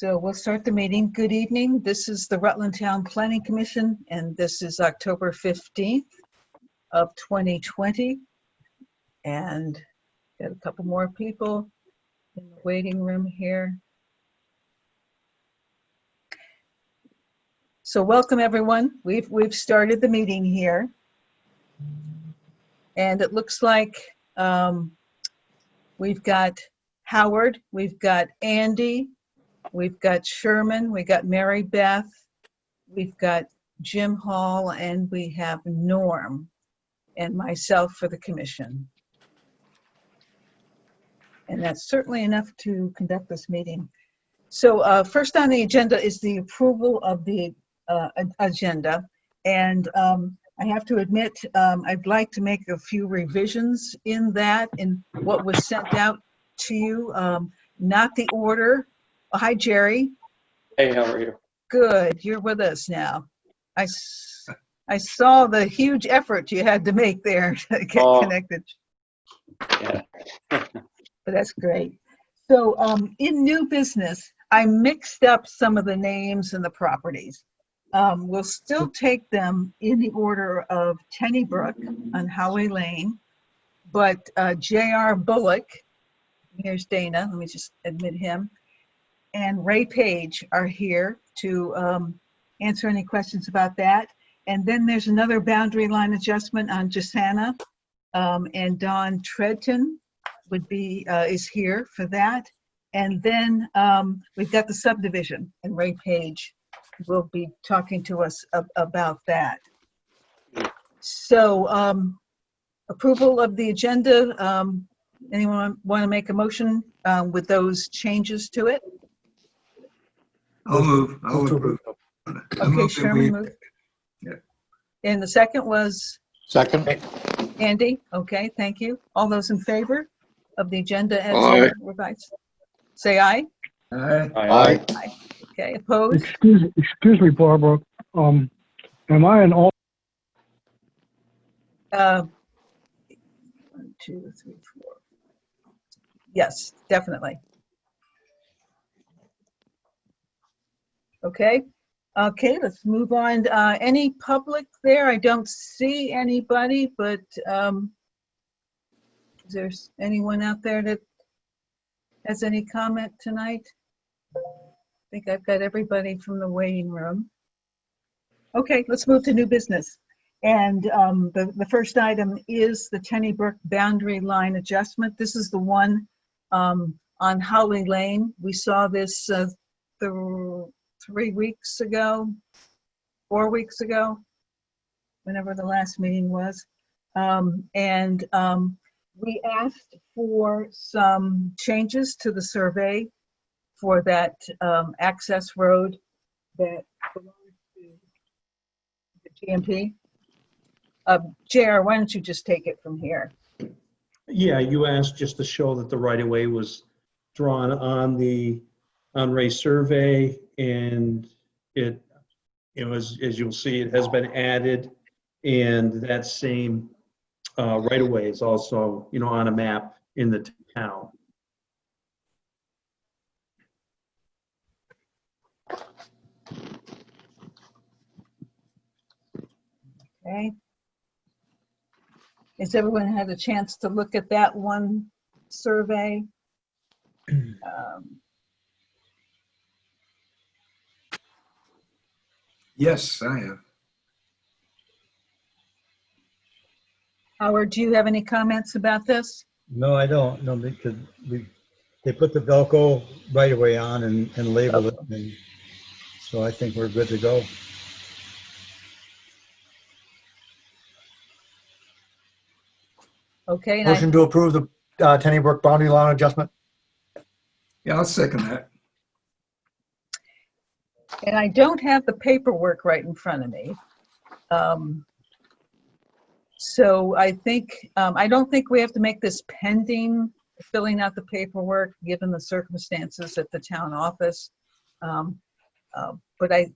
So we'll start the meeting. Good evening. This is the Rutland Town Planning Commission, and this is October 15th of 2020. And got a couple more people in the waiting room here. So welcome everyone. We've started the meeting here. And it looks like we've got Howard, we've got Andy, we've got Sherman, we got Mary Beth, we've got Jim Hall, and we have Norm and myself for the commission. And that's certainly enough to conduct this meeting. So first on the agenda is the approval of the agenda. And I have to admit, I'd like to make a few revisions in that, in what was sent out to you, not the order. Oh, hi, Jerry. Hey, how are you? Good. You're with us now. I saw the huge effort you had to make there to get connected. Yeah. But that's great. So in new business, I mixed up some of the names and the properties. We'll still take them in the order of Tenney Brook on Howey Lane, but J.R. Bullock, here's Dana, let me just admit him, and Ray Page are here to answer any questions about that. And then there's another boundary line adjustment on Jasana, and Don Treadton would be is here for that. And then we've got the subdivision, and Ray Page will be talking to us about that. So approval of the agenda. Anyone want to make a motion with those changes to it? I'll move. I'll approve. Okay, Sherman moved. Yeah. And the second was? Second. Andy. Okay, thank you. All those in favor of the agenda as revised? Say aye. Aye. Aye. Aye. Okay, opposed? Excuse me, Barbara. Am I an all? 1, 2, 3, 4. Yes, definitely. Okay. Okay, let's move on. Any public there? I don't see anybody, but is there anyone out there that has any comment tonight? I think I've got everybody from the waiting room. Okay, let's move to new business. And the first item is the Tenney Brook boundary line adjustment. This is the one on Howey Lane. We saw this 3 weeks ago, 4 weeks ago, whenever the last meeting was. We asked for some changes to the survey for that access road that belongs to the GMP. JR, why don't you just take it from here? Yeah, you asked just to show that the right-of-way was drawn on Ray's survey, and it, as you'll see, it has been added, and that same right-of-way is also, on a map in the town. Okay. Has everyone had a chance to look at that one survey? Yes, I have. Howard, do you have any comments about this? No, I don't. No, because they put the Velcro right away on and labeled it. And so I think we're good to go. Okay. And Motion to approve the Tenney Brook boundary line adjustment. Yeah, I'll second that. And I don't have the paperwork right in front of me. So I think, I don't think we have to make this pending filling out the paperwork, given the circumstances at the town office. But I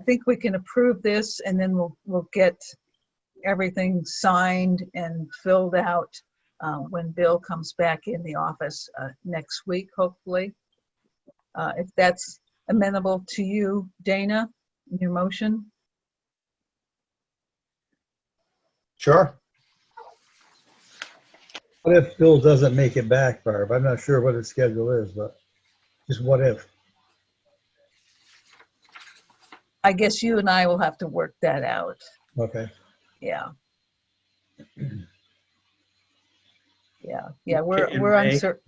think we can approve this, and then we'll get everything signed and filled out when Bill comes back in the office next week, hopefully. If that's amenable to you, Dana, in your motion? Sure. What if Bill doesn't make it back, Barb? I'm not sure what his schedule is, but just what if? I guess you and I will have to work that out. Okay. Yeah. Yeah, we're Okay, and we're Ray? uncertain.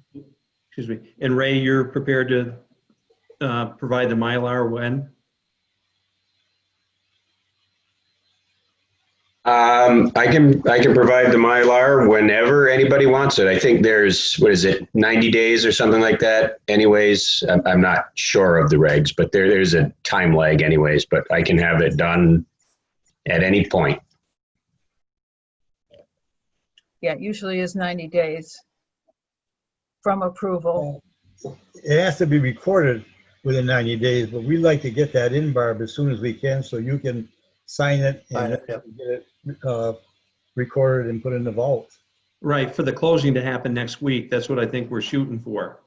Excuse me. And Ray, you're prepared to provide the Mylar when? I can provide the Mylar whenever anybody wants it. I think there's, what is it, 90 days or something like that anyways. I'm not sure of the regs, but there's a time lag anyways, but I can have it done at any point. Yeah, it usually is 90 days from approval. It has to be recorded within 90 days, but we'd like to get that in, Barb, as soon as we can, so you can sign it Sign and it, yep. get it recorded and put in the vault. Right, for the closing to happen next week. That's what I think we're shooting for.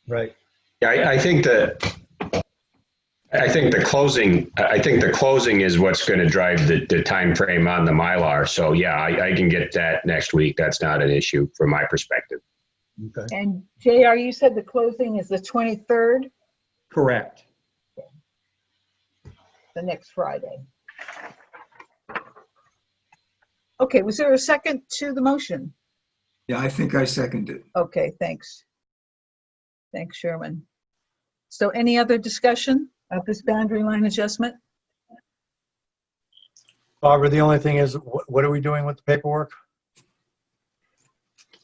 Right. Yeah, I think the closing is what's going to drive the time frame on the Mylar. So yeah, I can get that next week. That's not an issue from my perspective. Okay. And JR, you said the closing is the 23rd, Correct. the next Friday. Okay, was there a second to the motion? Yeah, I think I second it. Okay, thanks. Thanks, Sherman. So any other discussion of this boundary line adjustment? Barbara, the only thing is, what are we doing with the paperwork?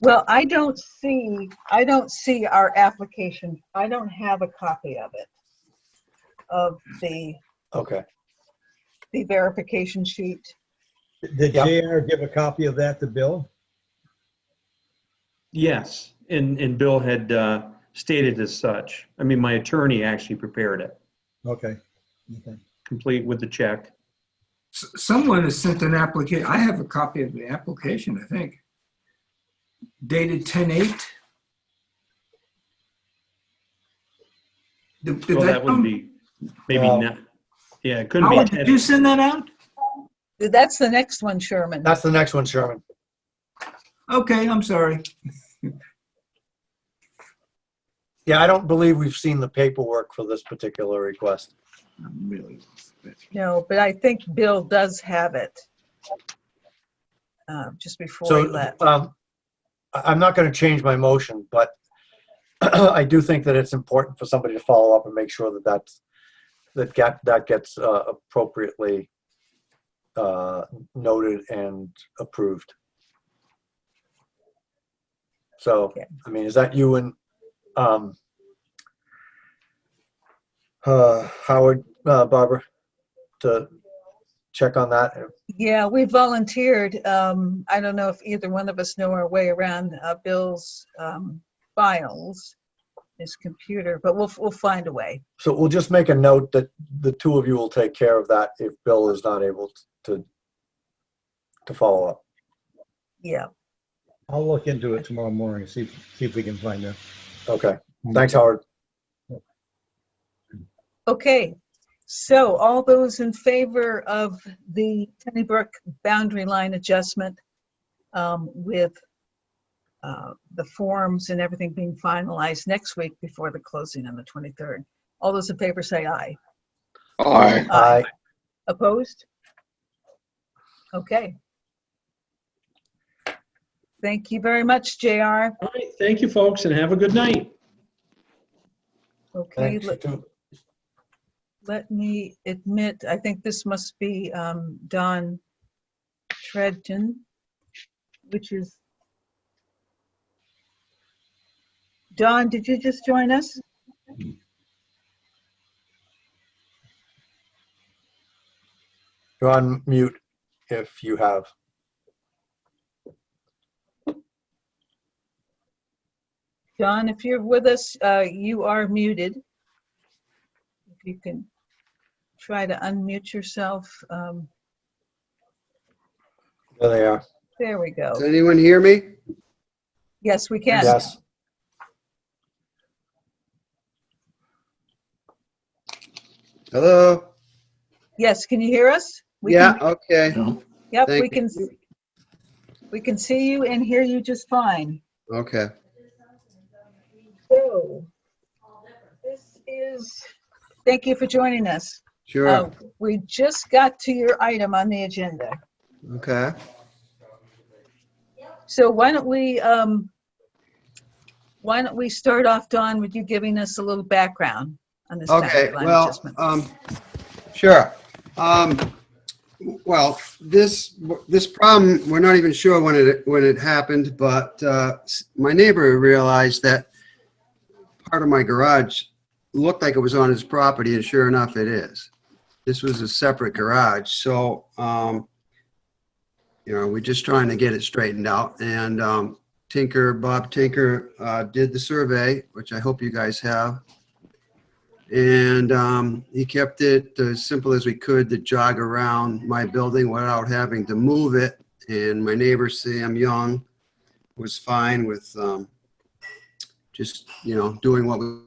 Well, I don't see our application. I don't have a copy of it, of the Okay. verification sheet. Did Yep. JR give a copy of that to Bill? Yes, and Bill had stated as such. I mean, my attorney actually prepared it, Okay. Okay. complete with the check. Someone has sent an application. I have a copy of the application, I think. Dated 10/8. Did Well, that would come? be maybe Well, not. Yeah, it couldn't Howard, be did you 10. send that out? That's the next one, Sherman. That's the next one, Sherman. Okay, I'm sorry. Yeah, I don't believe we've seen the paperwork for this particular request. I'm really. No, but I think Bill does have it. Just before he So left. I'm not going to change my motion, but I do think that it's important for somebody to follow up and make sure that gets appropriately noted and approved. So, Okay. I mean, is that you and Howard, Barbara, to check on that? Yeah, we volunteered. I don't know if either one of us know our way around Bill's files, his computer, but we'll find a way. So we'll just make a note that the two of you will take care of that if Bill is not able to follow up. Yeah. I'll look into it tomorrow morning, see if we can find it. Okay. Thanks, Howard. Okay. So all those in favor of the Tenney Brook boundary line adjustment with the forms and everything being finalized next week before the closing on the 23rd. All those in favor say aye. Aye. Aye. Opposed? Okay. Thank you very much, JR. All right, thank you, folks, and have a good night. Okay, Thanks, you too. let me admit, I think this must be Don Tredton, which is, Don, did you just join us? You're on mute if you have. Don, if you're with us, you are muted. If you can try to unmute yourself. There they are. There we go. Does anyone hear me? Yes, we can. Yes. Hello? Yes, can you hear us? Yeah, okay. Yep, thank we can see you and hear you just fine. Okay. So, thank you for joining us. Sure. We just got to your item on the agenda. Okay. So why don't we start off, Dawn, with you giving us a little background on this Okay, boundary line well, adjustment? sure. Well, this problem, we're not even sure when it happened, but my neighbor realized that part of my garage looked like it was on his property, and sure enough, it is. This was a separate garage, so we're just trying to get it straightened out. And Bob Tinker did the survey, which I hope you guys have. And he kept it as simple as we could to jog around my building without having to move it. And my neighbor, Sam Young, was fine with just, doing what we.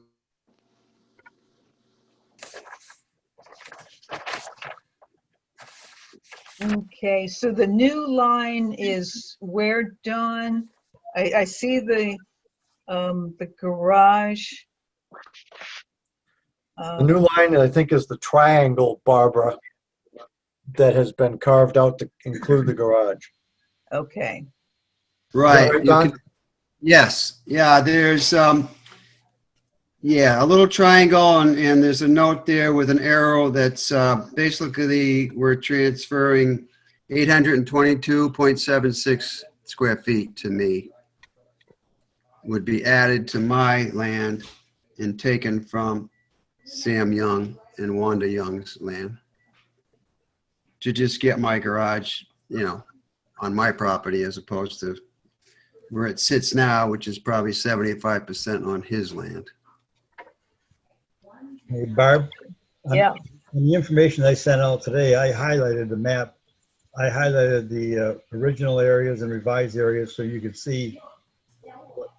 Okay, so the new line is where, Dawn? I see the garage. The new line, I think, is the triangle, Barbara, that has been carved out to include the garage. Okay. Right. Right, Don? Yes. Yeah, there's a little triangle, and there's a note there with an arrow that's basically we're transferring 822.76 square feet to me. Would be added to my land and taken from Sam Young and Wanda Young's land to just get my garage, on my property as opposed to where it sits now, which is probably 75% on his land. Hey, Barb? Yeah. On the information I sent out today, I highlighted the map. I highlighted the original areas and revised areas so you could see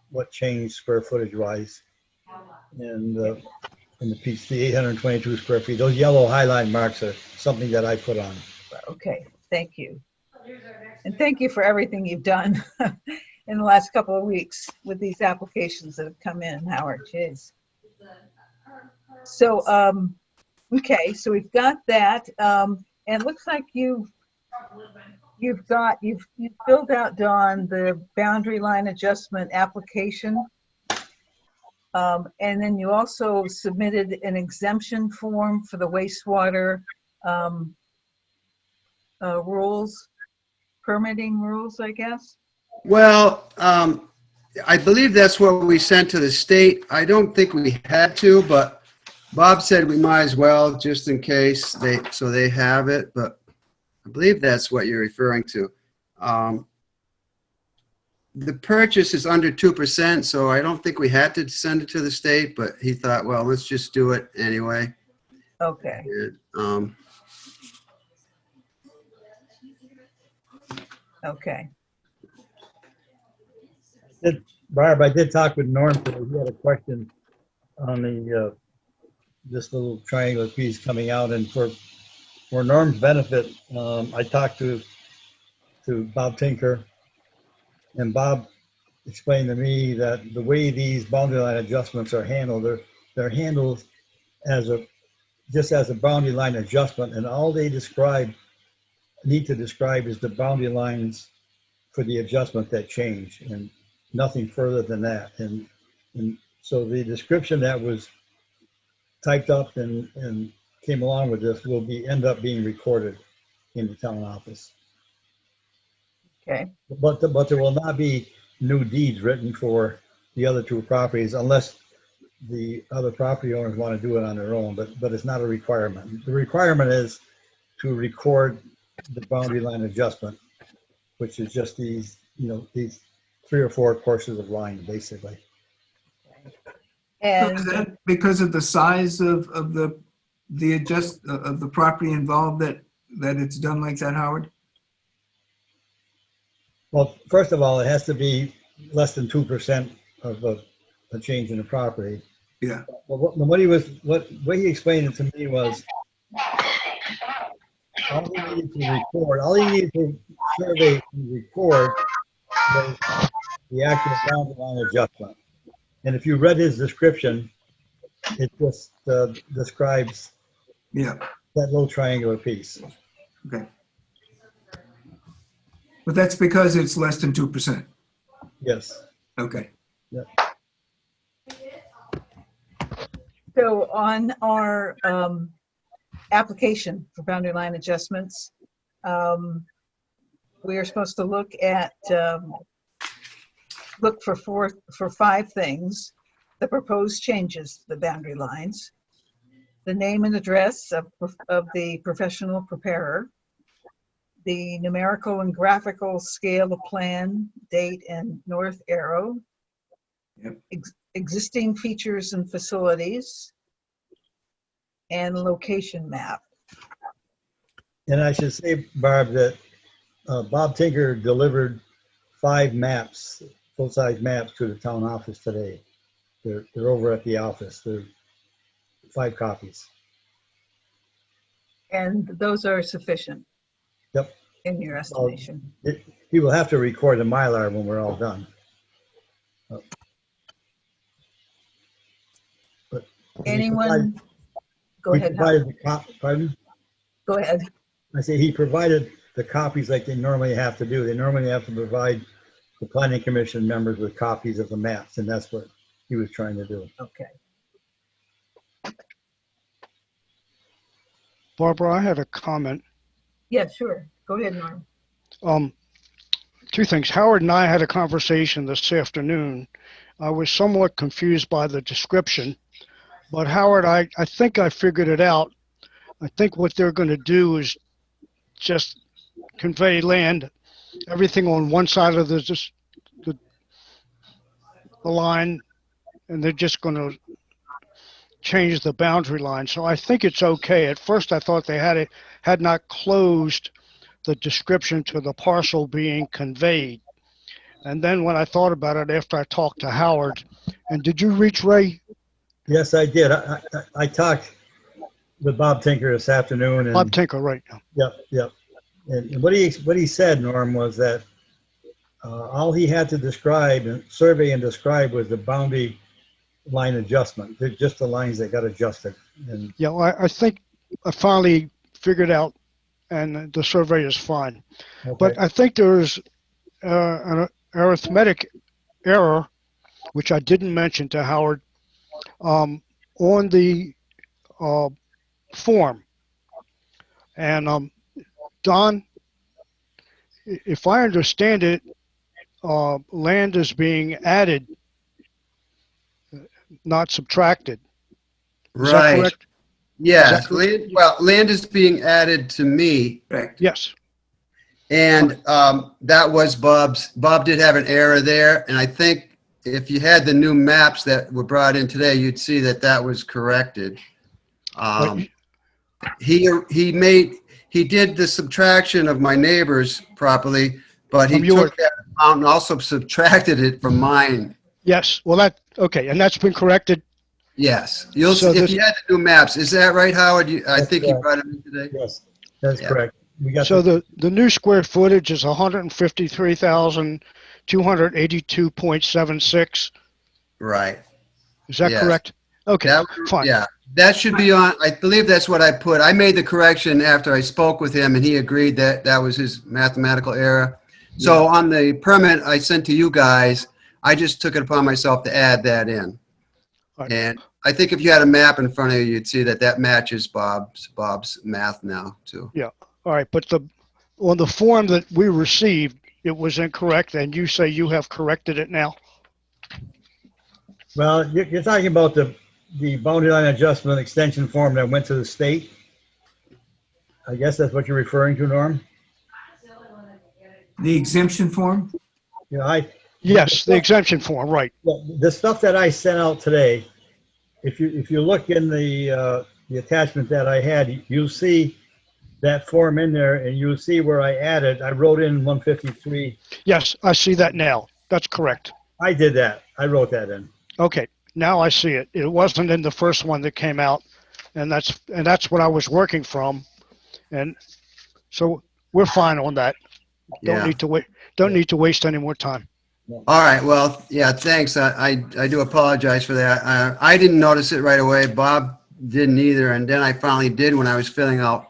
what changed square footage wise. And in the piece, the 822 square feet, those yellow highline marks are something that I put on. Okay, thank you. And thank you for everything you've done in the last couple of weeks with these applications that have come in, Howard. Jeez. So, okay, so we've got that. And it looks like you've filled out, Dawn, the boundary line adjustment application. And then you also submitted an exemption form for the wastewater rules, permitting rules, I guess. Well, I believe that's what we sent to the state. I don't think we had to, but Bob said we might as well just in case so they have it. But I believe that's what you're referring to. The purchase is under 2%, so I don't think we had to send it to the state, but he thought, well, let's just do it anyway. Okay. And, Okay. Barb, I did talk with Norm today. He had a question on the this little triangular piece coming out, and for Norm's benefit, I talked to Bob Tinker, and Bob explained to me that the way these boundary line adjustments are handled, they're handled just as a boundary line adjustment, and all they need to describe is the boundary lines for the adjustment that change, and nothing further than that. And so the description that was typed up and came along with this will end up being recorded in the town office. Okay. But there will not be new deeds written for the other two properties unless the other property owners want to do it on their own, but it's not a requirement. The requirement is to record the boundary line adjustment, which is just these 3 or 4 courses of line, basically. And So is that because of the size of the property involved that it's done like that, Howard? Well, first of all, it has to be less than 2% of a change in the property. Yeah. Well, what he explained it to me was all he needed to record, all he needed to survey and record was the actual boundary line adjustment. And if you read his description, it just describes Yeah, that little triangular piece. okay. But that's because it's less than 2%. Yes. Okay. So on our application for boundary line adjustments, we are supposed to look at, look for 5 things: the proposed changes to the boundary lines, the name and address of the professional preparer, the numerical and graphical scale of plan, date, and north arrow, Yep. existing features and facilities, and location map. And I should say, Barb, that Bob Tinker delivered 5 maps, full-size maps, to the town office today. They're over at the office. They're 5 copies. And those are sufficient? Yep. In your estimation? He will have to record the Mylar when we're all done. But Anyone? Go he ahead. provided Howard. pardon? Go ahead. I say he provided the copies like they normally have to do. They normally have to provide the planning commission members with copies of the maps, and that's what he was trying to do. Okay. Barbara, I had a comment. Yeah, sure. Go ahead, Norm. 2 things. Howard and I had a conversation this afternoon. I was somewhat confused by the description, but Howard, I think I figured it out. I think what they're going to do is just convey land, everything on one side of the line, and they're just going to change the boundary line. So I think it's okay. At first, I thought they had not closed the description to the parcel being conveyed. And then when I thought about it after I talked to Howard, and did you reach Ray? Yes, I did. I talked with Bob Tinker this afternoon. And, Bob Tinker, right. Yep. And what he said, Norm, was that all he had to describe and survey and describe was the boundary line adjustment. They're just the lines that got adjusted. And Yeah, well, I think I finally figured out, and the survey is fine. okay. But I think there's an arithmetic error, which I didn't mention to Howard, on the form. And Don, if I understand it, land is being added, not subtracted. Is that Right. correct? Yes. Is that correct? Land is being added to me. Correct. Yes. And that was Bob did have an error there. And I think if you had the new maps that were brought in today, you'd see that that was corrected. He did the subtraction of my neighbors properly, but he took that amount and also subtracted it from mine. Yes. Well, okay. And that's been corrected. Yes. You'll see if you had the new maps. Is that right, Howard? I think you brought them in today. Yes, that's correct. We got So the new square footage is 153,282.76. Right. Is that Yes. correct? Okay, fine. Yeah, that should be on, I believe that's what I put. I made the correction after I spoke with him and he agreed that that was his mathematical error. So on the permit I sent to you guys, I just took it upon myself to add that in. Right. And I think if you had a map in front of you, you'd see that that matches Bob's math now too. Yeah. All right. But on the form that we received, it was incorrect, and you say you have corrected it now? Well, you're talking about the boundary line adjustment extension form that went to the state. I guess that's what you're referring to, Norm? The exemption form? Yeah, Yes, the exemption form, right. the stuff that I sent out today, if you look in the attachment that I had, you'll see that form in there, and you'll see where I wrote in 153. Yes, I see that now. That's correct. I did that. I wrote that in. Okay, now I see it. It wasn't in the first one that came out, and that's what I was working from. And So we're fine on that. Don't Yeah. need to wait. Don't need to waste any more time. All right, well, yeah, thanks. I do apologize for that. I didn't notice it right away. Bob didn't either. And then I finally did when I was filling out,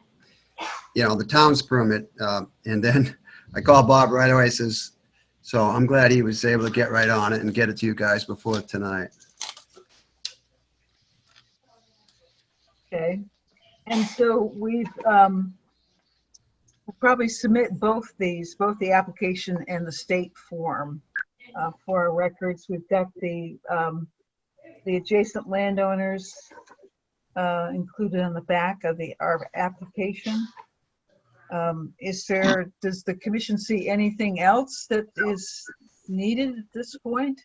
the town's permit. And then I called Bob right away, says, so I'm glad he was able to get right on it and get it to you guys before tonight. Okay. And so we'll probably submit both the application and the state form for our records. We've got the adjacent landowners included on the back of our application. Does the commission see anything else that is needed at this point?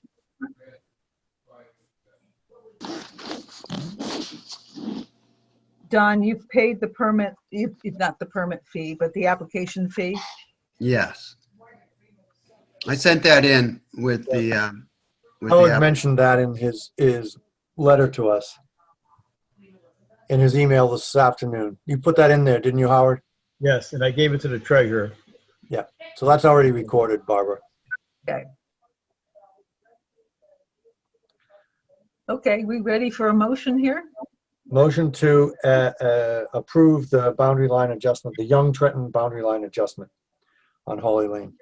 Don, you've paid the permit, not the permit fee, but the application fee? Yes. I sent that in with the, Howard mentioned that in his letter to us, in his email this afternoon. You put that in there, didn't you, Howard? Yes, and I gave it to the treasurer. Yeah, so that's already recorded, Barbara. Okay, we ready for a motion here? Motion to approve the boundary line adjustment, the Young Trenton boundary line adjustment on Holly Lane.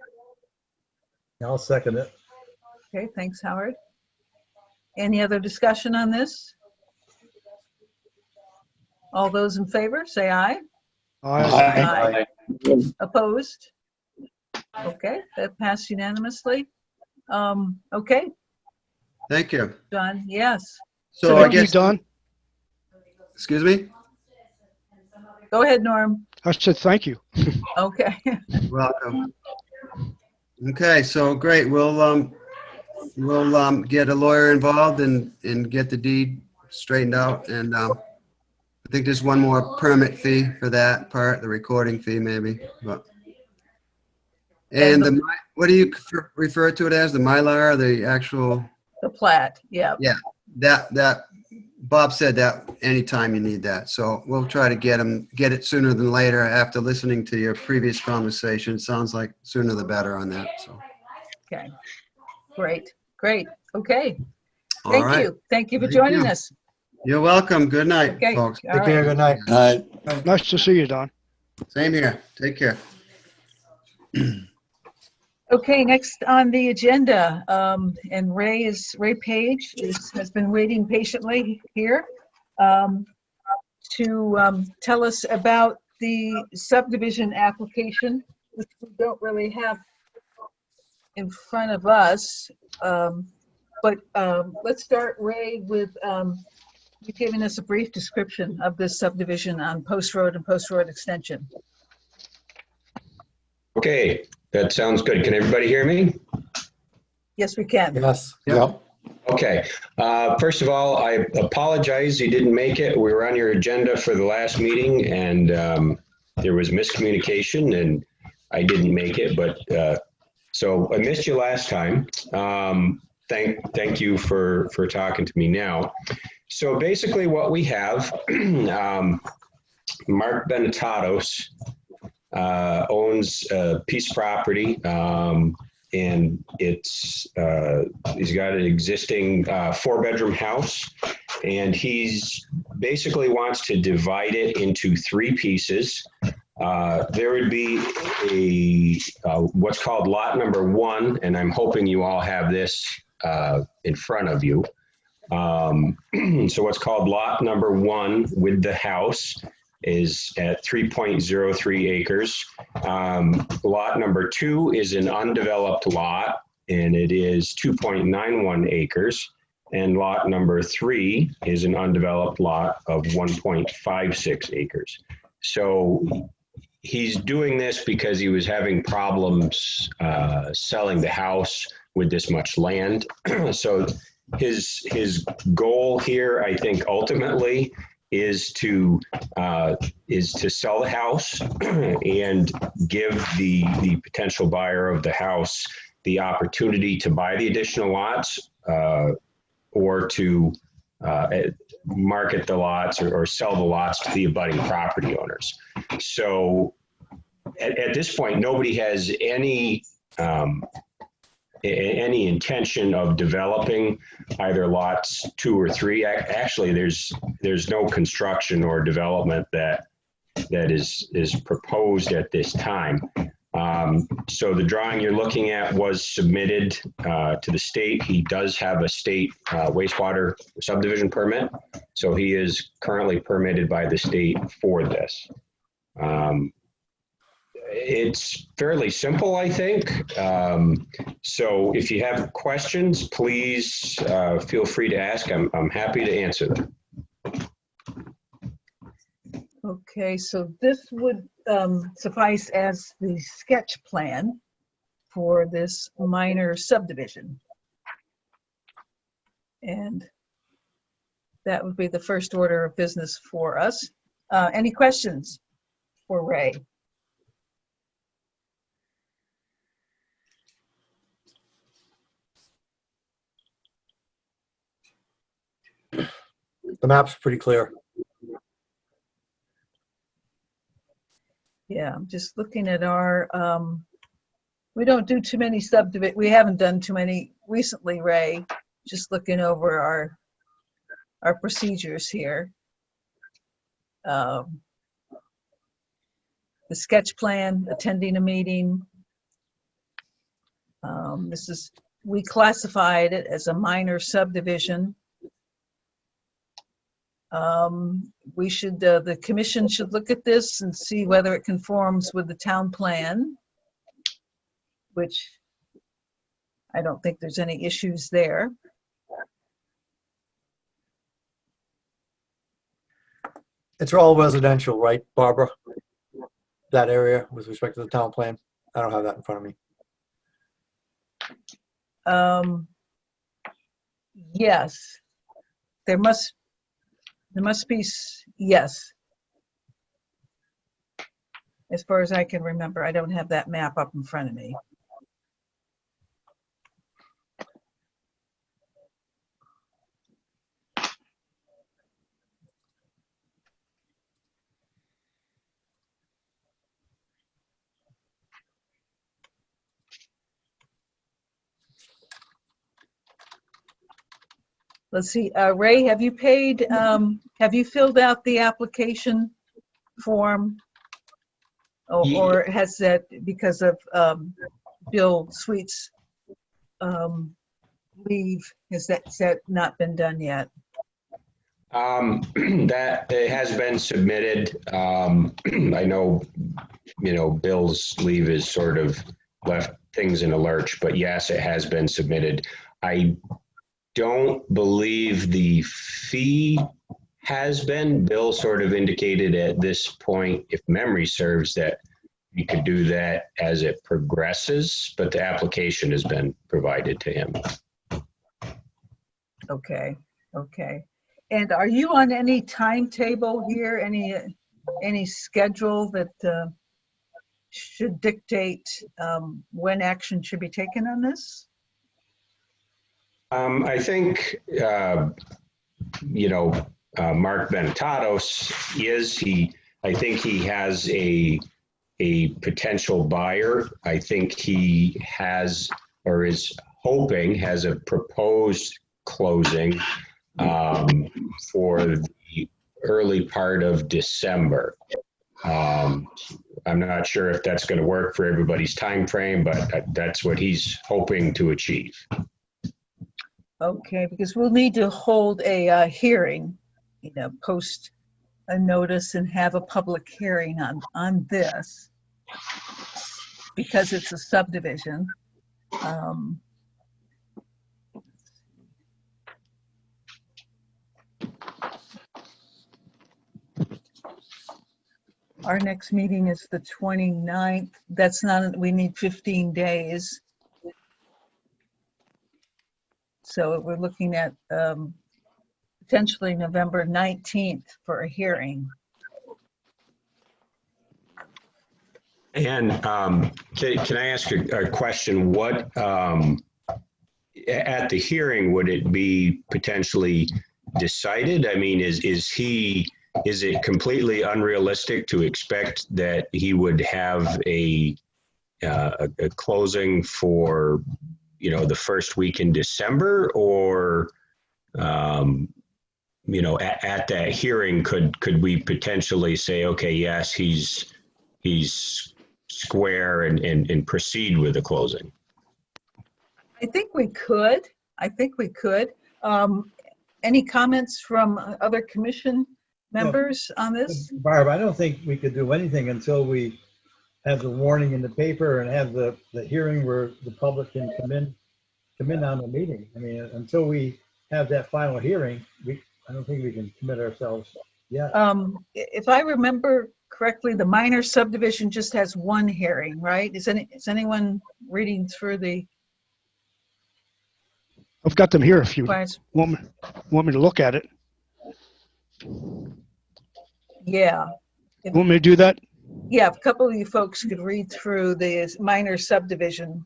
I'll second it. Okay, thanks, Howard. Any other discussion on this? All those in favor, say aye. Aye. Opposed? Okay, that passed unanimously. Okay, thank you. John, yes. So I Thank you, guess, Don. excuse me? Go ahead, Norm. I said thank you. Okay. Welcome. Okay, so great. We'll get a lawyer involved and get the deed straightened out. And I think there's one more permit fee for that part, the recording fee maybe. But and what do you refer to it as? The Mylar, or the actual? The plat, yeah. Yeah, that Bob said that anytime you need that. So we'll try to get it sooner than later. After listening to your previous conversation, sounds like sooner the better on that. So. Okay, great. Okay, All thank right. you. Thank you for Thank joining you. us. You're welcome. Good night, Okay. folks. All Take care, right. good night. Nice to see you, Don. Same here. Take care. Okay, next on the agenda, and Ray Page has been waiting patiently here to tell us about the subdivision application, which we don't really have in front of us. But let's start, Ray, with you giving us a brief description of this subdivision on Post Road and Post Road Extension. Okay, that sounds good. Can everybody hear me? Yes, we can. Yes. Yep. Okay. First of all, I apologize you didn't make it. We were on your agenda for the last meeting, and there was miscommunication, and I didn't make it. But so I missed you last time. Thank you for talking to me now. So basically, what we have, Mark Benetatos owns a piece of property, and he's got an existing 4-bedroom house, and he's basically wants to divide it into 3 pieces. There would be what's called lot number 1, and I'm hoping you all have this in front of you. So what's called lot number 1 with the house is at 3.03 acres. Lot number 2 is an undeveloped lot, and it is 2.91 acres. And lot number 3 is an undeveloped lot of 1.56 acres. So he's doing this because he was having problems selling the house with this much land. So his goal here, I think, ultimately is to sell the house and give the potential buyer of the house the opportunity to buy the additional lots or to market the lots or sell the lots to the abutting property owners. So at this point, nobody has any intention of developing either lots 2 or 3. Actually, there's no construction or development that is proposed at this time. So the drawing you're looking at was submitted to the state. He does have a state wastewater subdivision permit, so he is currently permitted by the state for this. It's fairly simple, I think. So if you have questions, please feel free to ask. I'm happy to answer them. Okay, so this would suffice as the sketch plan for this minor subdivision. And that would be the first order of business for us. Any questions for Ray? The map's pretty clear. Yeah, I'm just looking at our, we don't do too many subdivision, we haven't done too many recently, Ray. Just looking over our procedures here. The sketch plan, attending a meeting. We classified it as a minor subdivision. We should, the commission should look at this and see whether it conforms with the town plan, which I don't think there's any issues there. It's all residential, right, Barbara? That area with respect to the town plan? I don't have that in front of me. Yes, there must be, yes. As far as I can remember, I don't have that map up in front of me. Let's see, Ray, have you paid, have you filled out the application form? Or has that, because of Bill Sweet's leave, has that not been done yet? That it has been submitted. I know, Bill's leave is sort of left things in a lurch, but yes, it has been submitted. I don't believe the fee has been. Bill sort of indicated at this point, if memory serves, that we could do that as it progresses, but the application has been provided to him. Okay, okay. And are you on any timetable here, any schedule that should dictate when action should be taken on this? I think, Mark Benetatos I think he has a potential buyer. I think he has, or is hoping, has a proposed closing for the early part of December. I'm not sure if that's going to work for everybody's time frame, but that's what he's hoping to achieve. Okay, because we'll need to hold a hearing, post a notice and have a public hearing on this because it's a subdivision. Our next meeting is the 29th. That's not, we need 15 days. So we're looking at potentially November 19th for a hearing. And can I ask a question? What, at the hearing, would it be potentially decided? I mean, is he is it completely unrealistic to expect that he would have a closing for, the first week in December, or, at that hearing, could we potentially say, okay, yes, he's square and proceed with the closing? I think we could. Any comments from other commission members on this? Barb, I don't think we could do anything until we have the warning in the paper and have the hearing where the public can come in on the meeting. I mean, until we have that final hearing, I don't think we can commit ourselves yet. If I remember correctly, the minor subdivision just has one hearing, right? Is anyone reading through the? I've got them here if you Plans? want me to look at it. Yeah. Want me to do that? Yeah, if a couple of you folks could read through the minor subdivision.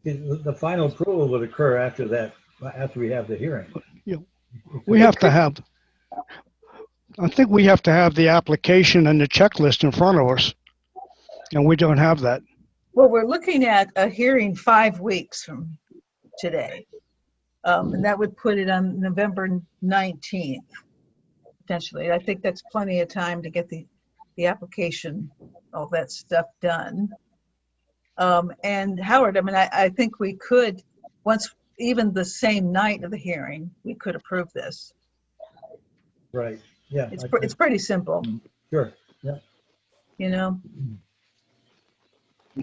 The final approval would occur after that, after we have the hearing. Yeah. We have to have, I think we have to have the application and the checklist in front of us, and we don't have that. Well, we're looking at a hearing 5 weeks from today. And that would put it on November 19th, potentially. I think that's plenty of time to get the application, all that stuff done. And Howard, I think we could, once, even the same night of the hearing, we could approve this. Right, yeah. It's pretty simple, Sure, yeah. I'm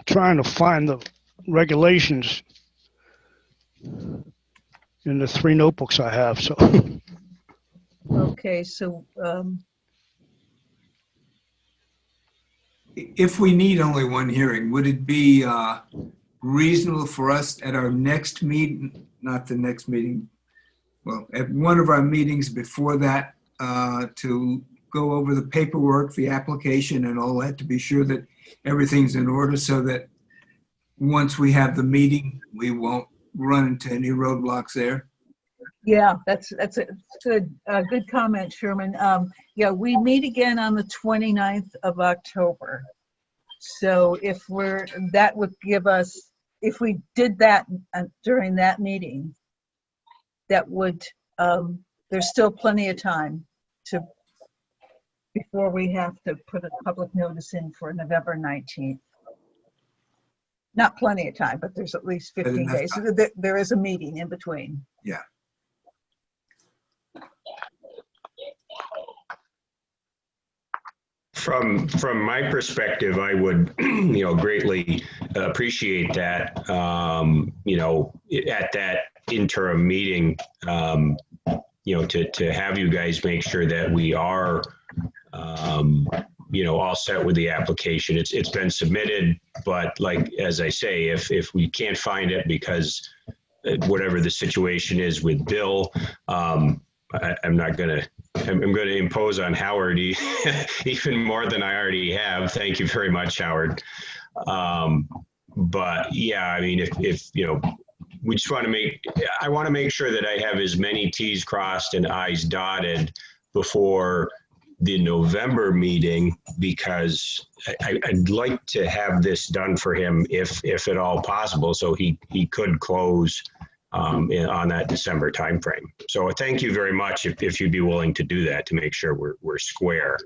trying to find the regulations in the 3 notebooks I have, so. Okay, so, If we need only one hearing, would it be reasonable for us at our next meeting, not the next meeting, well, at one of our meetings before that, to go over the paperwork, the application and all that, to be sure that everything's in order, so that once we have the meeting, we won't run into any roadblocks there? yeah, that's a good comment, Sherman. Yeah, we meet again on the 29th of October. So that would give us, if we did that during that meeting, that would, there's still plenty of time before we have to put a public notice in for November 19th. Not plenty of time, but there's at least 15 days. So there is a meeting in between. Yeah. From my perspective, I would, greatly appreciate that, at that interim meeting, to have you guys make sure that we are, all set with the application. It's been submitted, but as I say, if we can't find it because whatever the situation is with Bill, I'm going to impose on Howard even more than I already have. Thank you very much, Howard. But yeah, if we just I want to make sure that I have as many T's crossed and I's dotted before the November meeting, because I'd like to have this done for him if at all possible, so he could close on that December timeframe. So thank you very much if you'd be willing to do that, to make sure we're square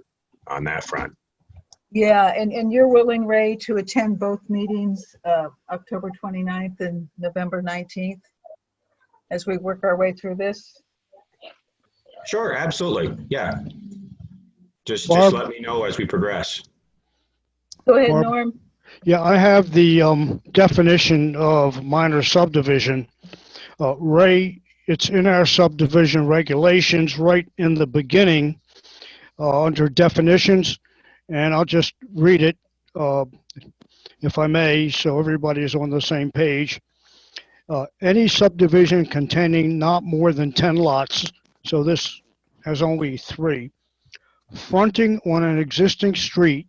on that front. Yeah, and you're willing, Ray, to attend both meetings, October 29th and November 19th, as we work our way through this? Sure, absolutely. Yeah. Just Barb, let me know as we progress. Go ahead, Barb, Norm. yeah, I have the definition of minor subdivision. Ray, it's in our subdivision regulations right in the beginning under definitions, and I'll just read it if I may, so everybody is on the same page. Any subdivision containing not more than 10 lots, so this has only 3, fronting on an existing street,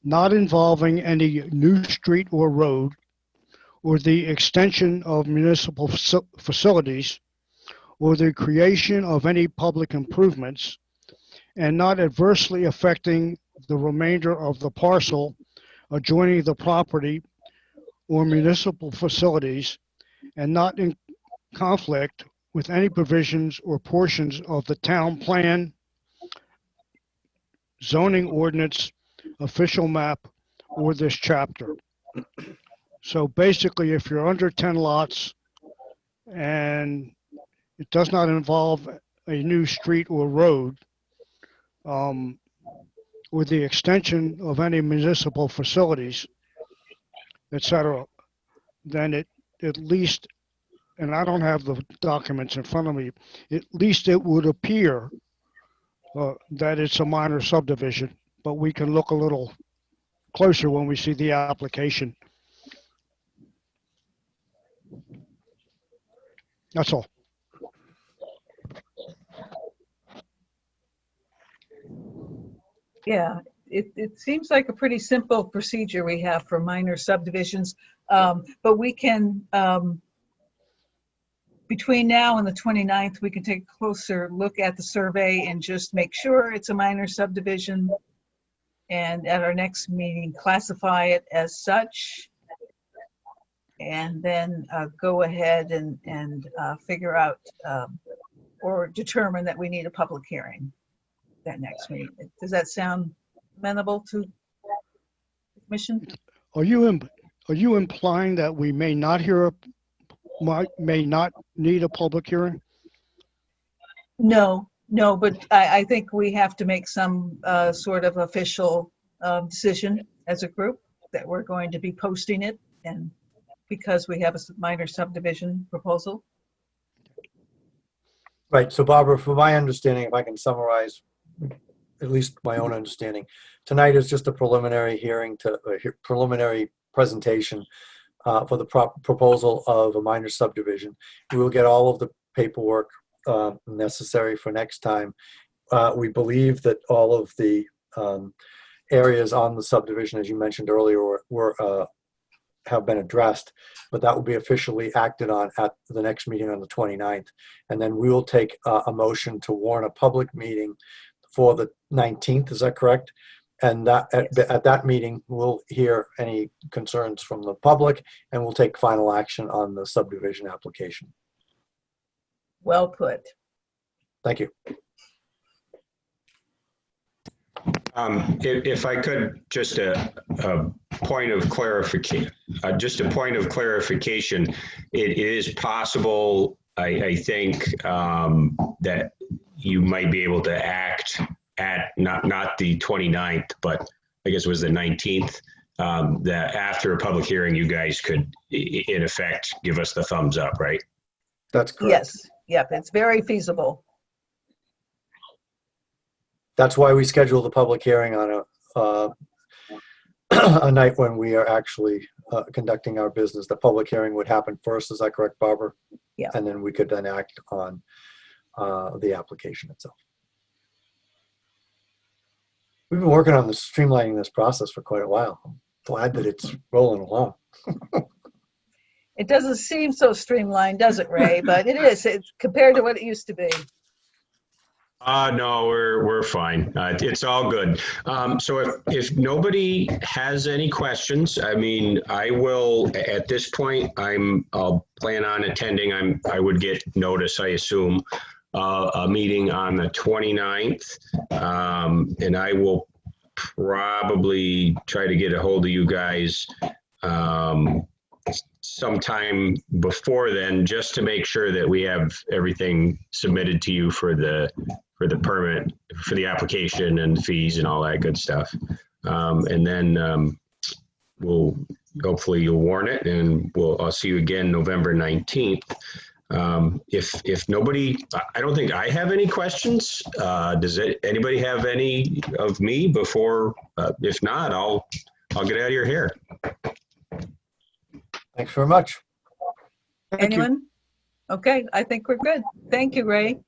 not involving any new street or road, or the extension of municipal facilities, or the creation of any public improvements, and not adversely affecting the remainder of the parcel adjoining the property or municipal facilities, and not in conflict with any provisions or portions of the town plan, zoning ordinance, official map, or this chapter. So basically, if you're under 10 lots and it does not involve a new street or road, or the extension of any municipal facilities, etc., then it at least, and I don't have the documents in front of me, at least it would appear that it's a minor subdivision, but we can look a little closer when we see the application. That's all. Yeah, it seems like a pretty simple procedure we have for minor subdivisions, but we can, between now and the 29th, we can take a closer look at the survey and just make sure it's a minor subdivision. And at our next meeting, classify it as such. And then go ahead and figure out or determine that we need a public hearing that next meeting. Does that sound amenable to the commission? Are you implying that we may not may not need a public hearing? No, but I think we have to make some sort of official decision as a group that we're going to be posting it, and because we have a minor subdivision proposal. Right, so Barbara, from my understanding, if I can summarize, at least my own understanding, tonight is just a preliminary hearing preliminary presentation for the proposal of a minor subdivision. We will get all of the paperwork necessary for next time. We believe that all of the areas on the subdivision, as you mentioned earlier, have been addressed, but that will be officially acted on at the next meeting on the 29th. And then we will take a motion to warn a public meeting for the 19th, is that correct? And that at that meeting, we'll hear any concerns from the public and we'll take final action on the subdivision application. Well put. Thank you. If I could, just a point of clarification, it is possible, I think, that you might be able to act at not the 29th, but I guess it was the 19th, that after a public hearing, you guys could, in effect, give us the thumbs up, right? That's correct. Yes, yep, it's very feasible. That's why we schedule the public hearing on a night when we are actually conducting our business. The public hearing would happen first, is that correct, Barbara? Yeah. And then we could then act on the application itself. We've been working on streamlining this process for quite a while. I'm glad that it's rolling along. It doesn't seem so streamlined, does it, Ray? But it is. It's compared to what it used to be. No, we're fine. It's all good. So if nobody has any questions, I mean, I will, at this point, I'll plan on attending. I would get notice, I assume, a meeting on the 29th. And I will probably try to get a hold of you guys sometime before then, just to make sure that we have everything submitted to you for the permit, for the application and fees and all that good stuff. And then hopefully you'll warn it, and I'll see you again November 19th. If nobody, I don't think I have any questions. Does anybody have any of me before? If not, I'll get out of your hair. Thanks very much. Anyone? Okay, I think we're good. Thank you, Ray.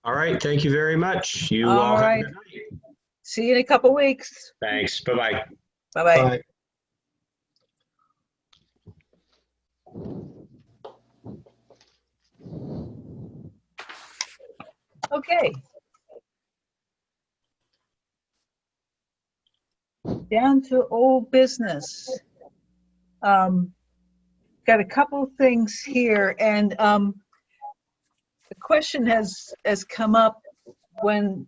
All right, thank you very much. You All all have right. a good night. See you in a couple weeks. Thanks. Bye-bye. Bye-bye. Bye. Okay. Down to old business. Got a couple of things here, and the question has come up when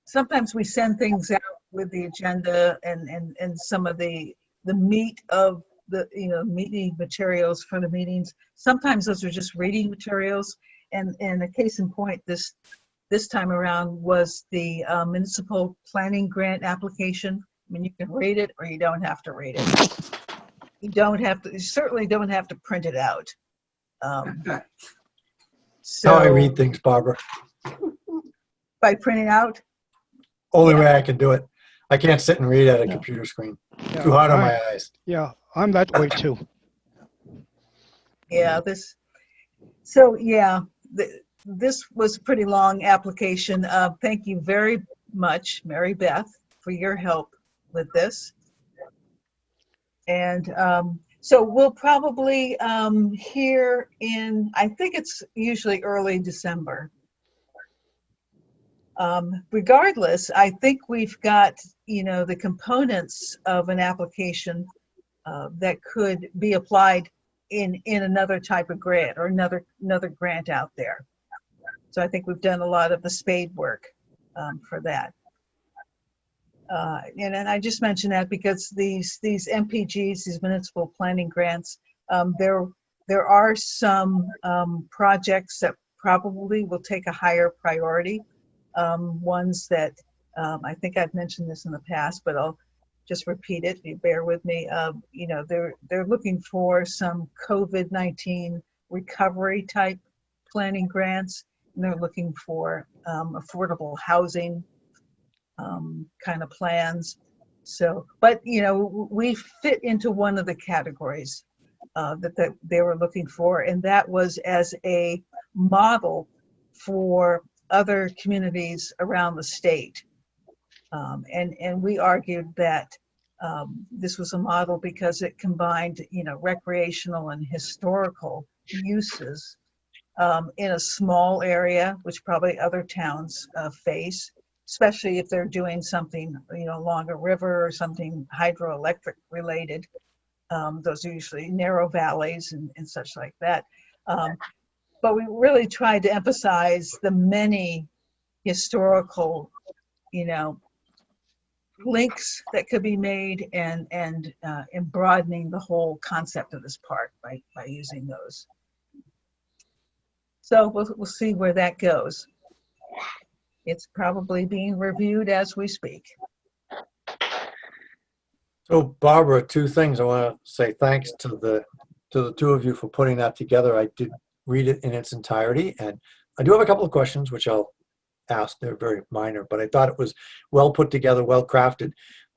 sometimes we send things out with the agenda and some of the meat of the meaty materials for the meetings. Sometimes those are just reading materials, and a case in point this time around was the municipal planning grant application. I mean, you can read it or you don't have to read it. You certainly don't have to print it out. So How I read things, Barbara. by printing out? Only Yeah. way I can do it. I can't sit and read at a computer screen. Too hard on my eyes. Yeah, I'm that way too. Yeah, this was a pretty long application. Thank you very much, Mary Beth, for your help with this. And so we'll probably hear in, I think it's usually early December. Regardless, I think we've got, the components of an application that could be applied in another type of grant or another grant out there. So I think we've done a lot of the spade work for that. And I just mentioned that because these MPGs, these municipal planning grants, there are some projects that probably will take a higher priority. Ones that I think I've mentioned this in the past, but I'll just repeat it. You bear with me. They're looking for some COVID-19 recovery type planning grants, and they're looking for affordable housing kind of plans. So, but we fit into one of the categories that they were looking for, and that was as a model for other communities around the state. And we argued that this was a model because it combined, recreational and historical uses in a small area, which probably other towns face, especially if they're doing something, along a river or something hydroelectric related. Those are usually narrow valleys and such like that. But we really tried to emphasize the many historical, links that could be made and broadening the whole concept of this park by using those. So we'll see where that goes. It's probably being reviewed as we speak. So Barbara, two things. I want to say thanks to the two of you for putting that together. I did read it in its entirety, and I do have a couple of questions which I'll ask. They're very minor, but I thought it was well put together, well crafted,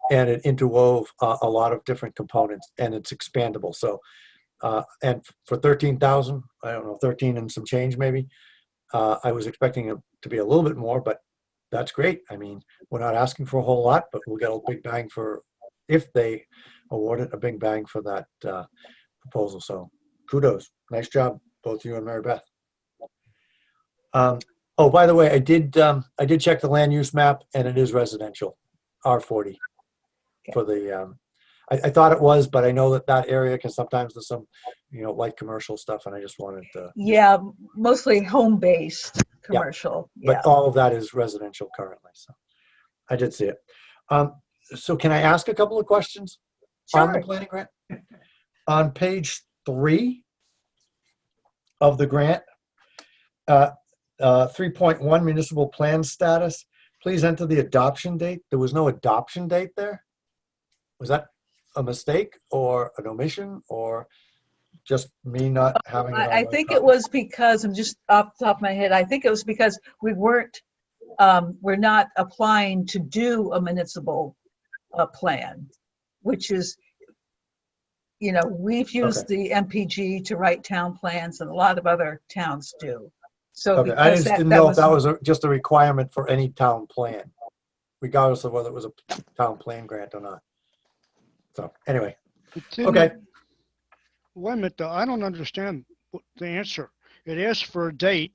and it interwove a lot of different components, and it's expandable. So, and for 13,000, I don't know, 13 and some change maybe. I was expecting it to be a little bit more, but that's great. I mean, we're not asking for a whole lot, but we'll get a big bang for, if they award it, a big bang for that proposal. So kudos. Nice job, both you and Mary Beth. Oh, by the way, I did check the land use map, and it is residential, R40 for the, I thought it was, but I know that area, because sometimes there's some, light commercial stuff, and I just wanted to. Yeah, mostly home-based commercial. Yeah. But all of that is residential currently, so I did see it. So can I ask a couple of questions on the planning grant? On page 3 of the grant, 3.1 municipal plan status, please enter the adoption date. There was no adoption date there. Was that a mistake or an omission or just me not having it on I think it was because, I'm just off the top of my head, I think it was because we weren't, we're not applying to do a municipal plan, which is, we've used the MPG to write town plans, and a lot of other towns do. So I just didn't know if that was just a requirement for any town plan, regardless of whether it was a town plan grant or not. So anyway, okay. Wait a minute, though. I don't understand the answer. It asks for a date.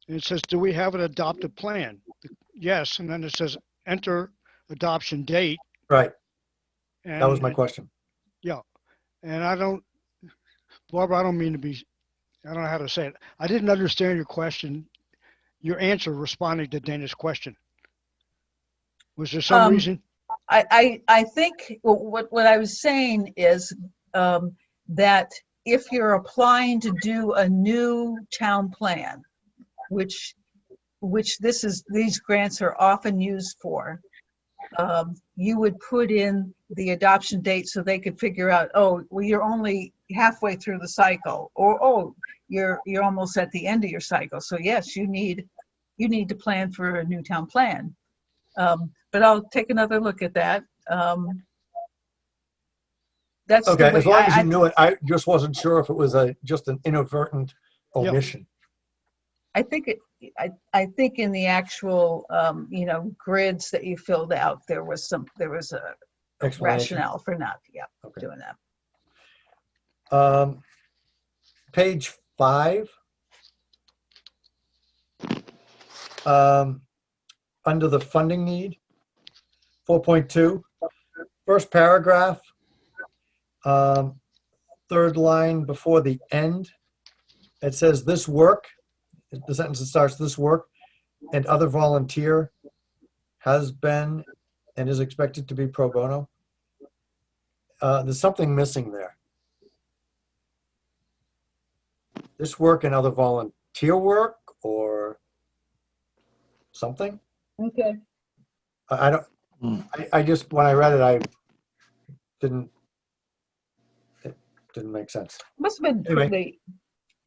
And it says, do we have an adopted plan? Yes, and then it says, enter adoption date. Right, And that was my question. And Barbara, I don't mean to be, I don't know how to say it. I didn't understand your question, your answer responding to Dana's question. Was there some reason? I think what I was saying is that if you're applying to do a new town plan, which these grants are often used for, you would put in the adoption date so they could figure out, oh, well, you're only halfway through the cycle, or oh, you're almost at the end of your cycle. So yes, you need to plan for a new town plan. But I'll take another look at that. That's Okay, the way as long as you knew it, I just wasn't sure if it was just an inadvertent omission. I think in the actual grids that you filled out, there was a Explanation. rationale for not Okay. doing that. Page 5. Under the funding need, 4.2, first paragraph, third line before the end, it says this work, the sentence that starts this work and other volunteer has been and is expected to be pro bono. There's something missing there. This work and other volunteer work or something? Okay. I don't, I just, when I read it, it didn't make sense. Must have been Anyway.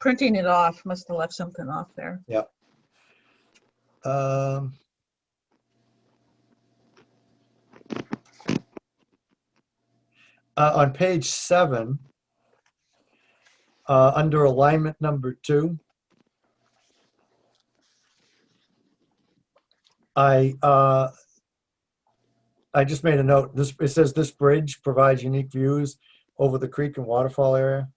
printing it off. Must have left something off there. Yeah. On page 7, under alignment number 2, I just made a note. It says this bridge provides unique views over the creek and waterfall area.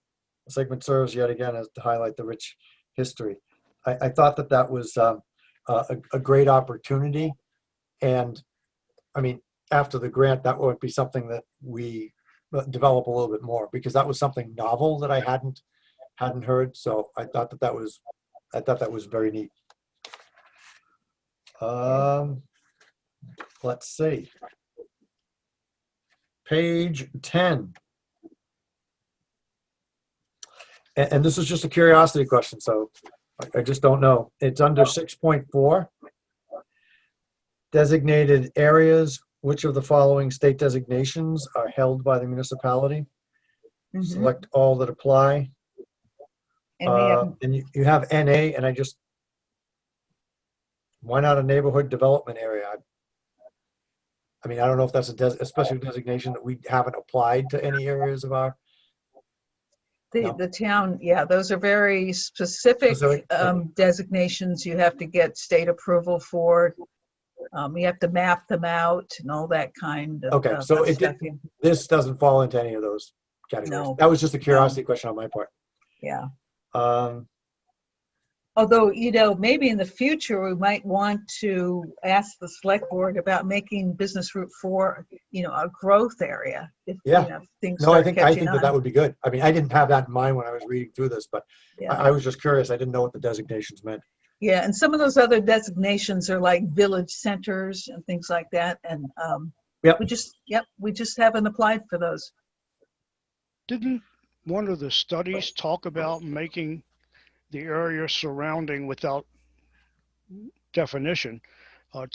The segment serves yet again as to highlight the rich history. I thought that was a great opportunity, and I mean, after the grant, that would be something that we develop a little bit more, because that was something novel that I hadn't heard. So I thought that was very neat. Let's see. Page 10. And this is just a curiosity question, so I just don't know. It's under 6.4. Designated areas. Which of the following state designations are held by the municipality? Mhm. Select all that apply. And we have, And you have NA, and why not a neighborhood development area? I mean, I don't know if that's a special designation that we haven't applied to any areas of our. the town, those are very specific designations you have to get state approval for. You have to map them out and all that kind of Okay, so stuff. this doesn't fall into any of those categories. No. That was just a curiosity question on my part. Yeah. Um, Although, maybe in the future, we might want to ask the select board about making Business Route 4, a growth area. If, things No, I start think catching on. that would be good. I mean, I didn't have that in mind when I was reading through this, but Yeah. I was just curious. I didn't know what the designations meant. Yeah, and some of those other designations are like village centers and things like that. And we just haven't applied for those. Didn't one of the studies talk about making the area surrounding, without definition,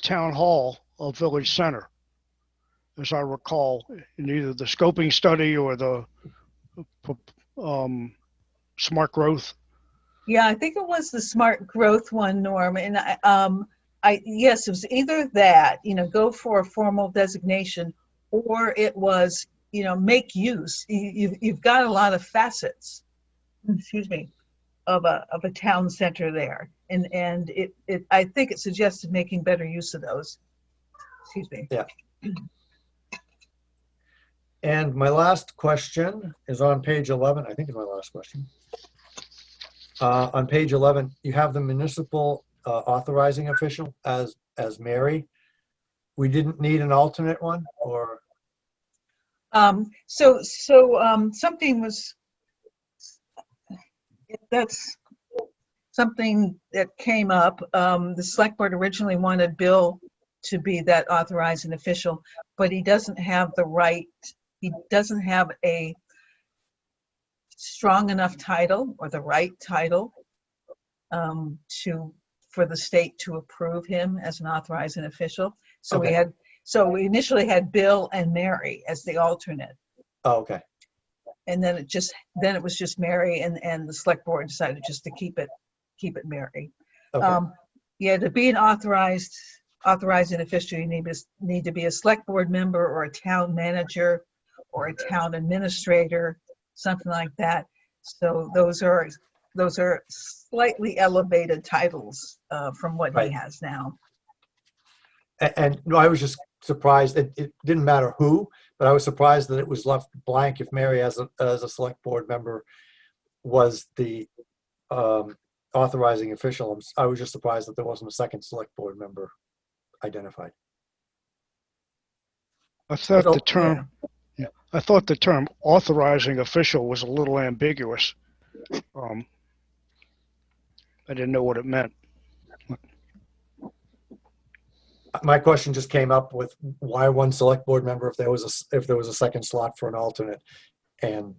town hall a village center? As I recall, in either the scoping study or the smart growth. Yeah, I think it was the smart growth one, Norm. And yes, it was either that, go for a formal designation, or it was, make use. You've got a lot of facets, of a town center there. And I think it suggested making better use of those. Excuse me. Yeah. And my last question is on page 11. I think it's my last question. On page 11, you have the municipal authorizing official as Mary. we didn't need an alternate one, or? Something was, that's something that came up. The select board originally wanted Bill to be that authorizing official, but he doesn't have the right, he doesn't have a strong enough title or the right title for the state to approve him as an authorizing official. So Okay. we initially had Bill and Mary as the alternate. Oh, okay. And then it was just Mary, and the select board decided just to keep it Mary. Okay. Yeah, to be an authorizing official, you need to be a select board member or a town manager or a town administrator, something like that. So those are slightly elevated titles from what Right. he has now. And no, I was just surprised. It didn't matter who, but I was surprised that it was left blank if Mary, as a select board member, was the authorizing official. I was just surprised that there wasn't a second select board member identified. I thought Oh, the term, yeah, I thought the term authorizing official was a little ambiguous. I didn't know what it meant. My question just came up with why one select board member if there was a second slot for an alternate, and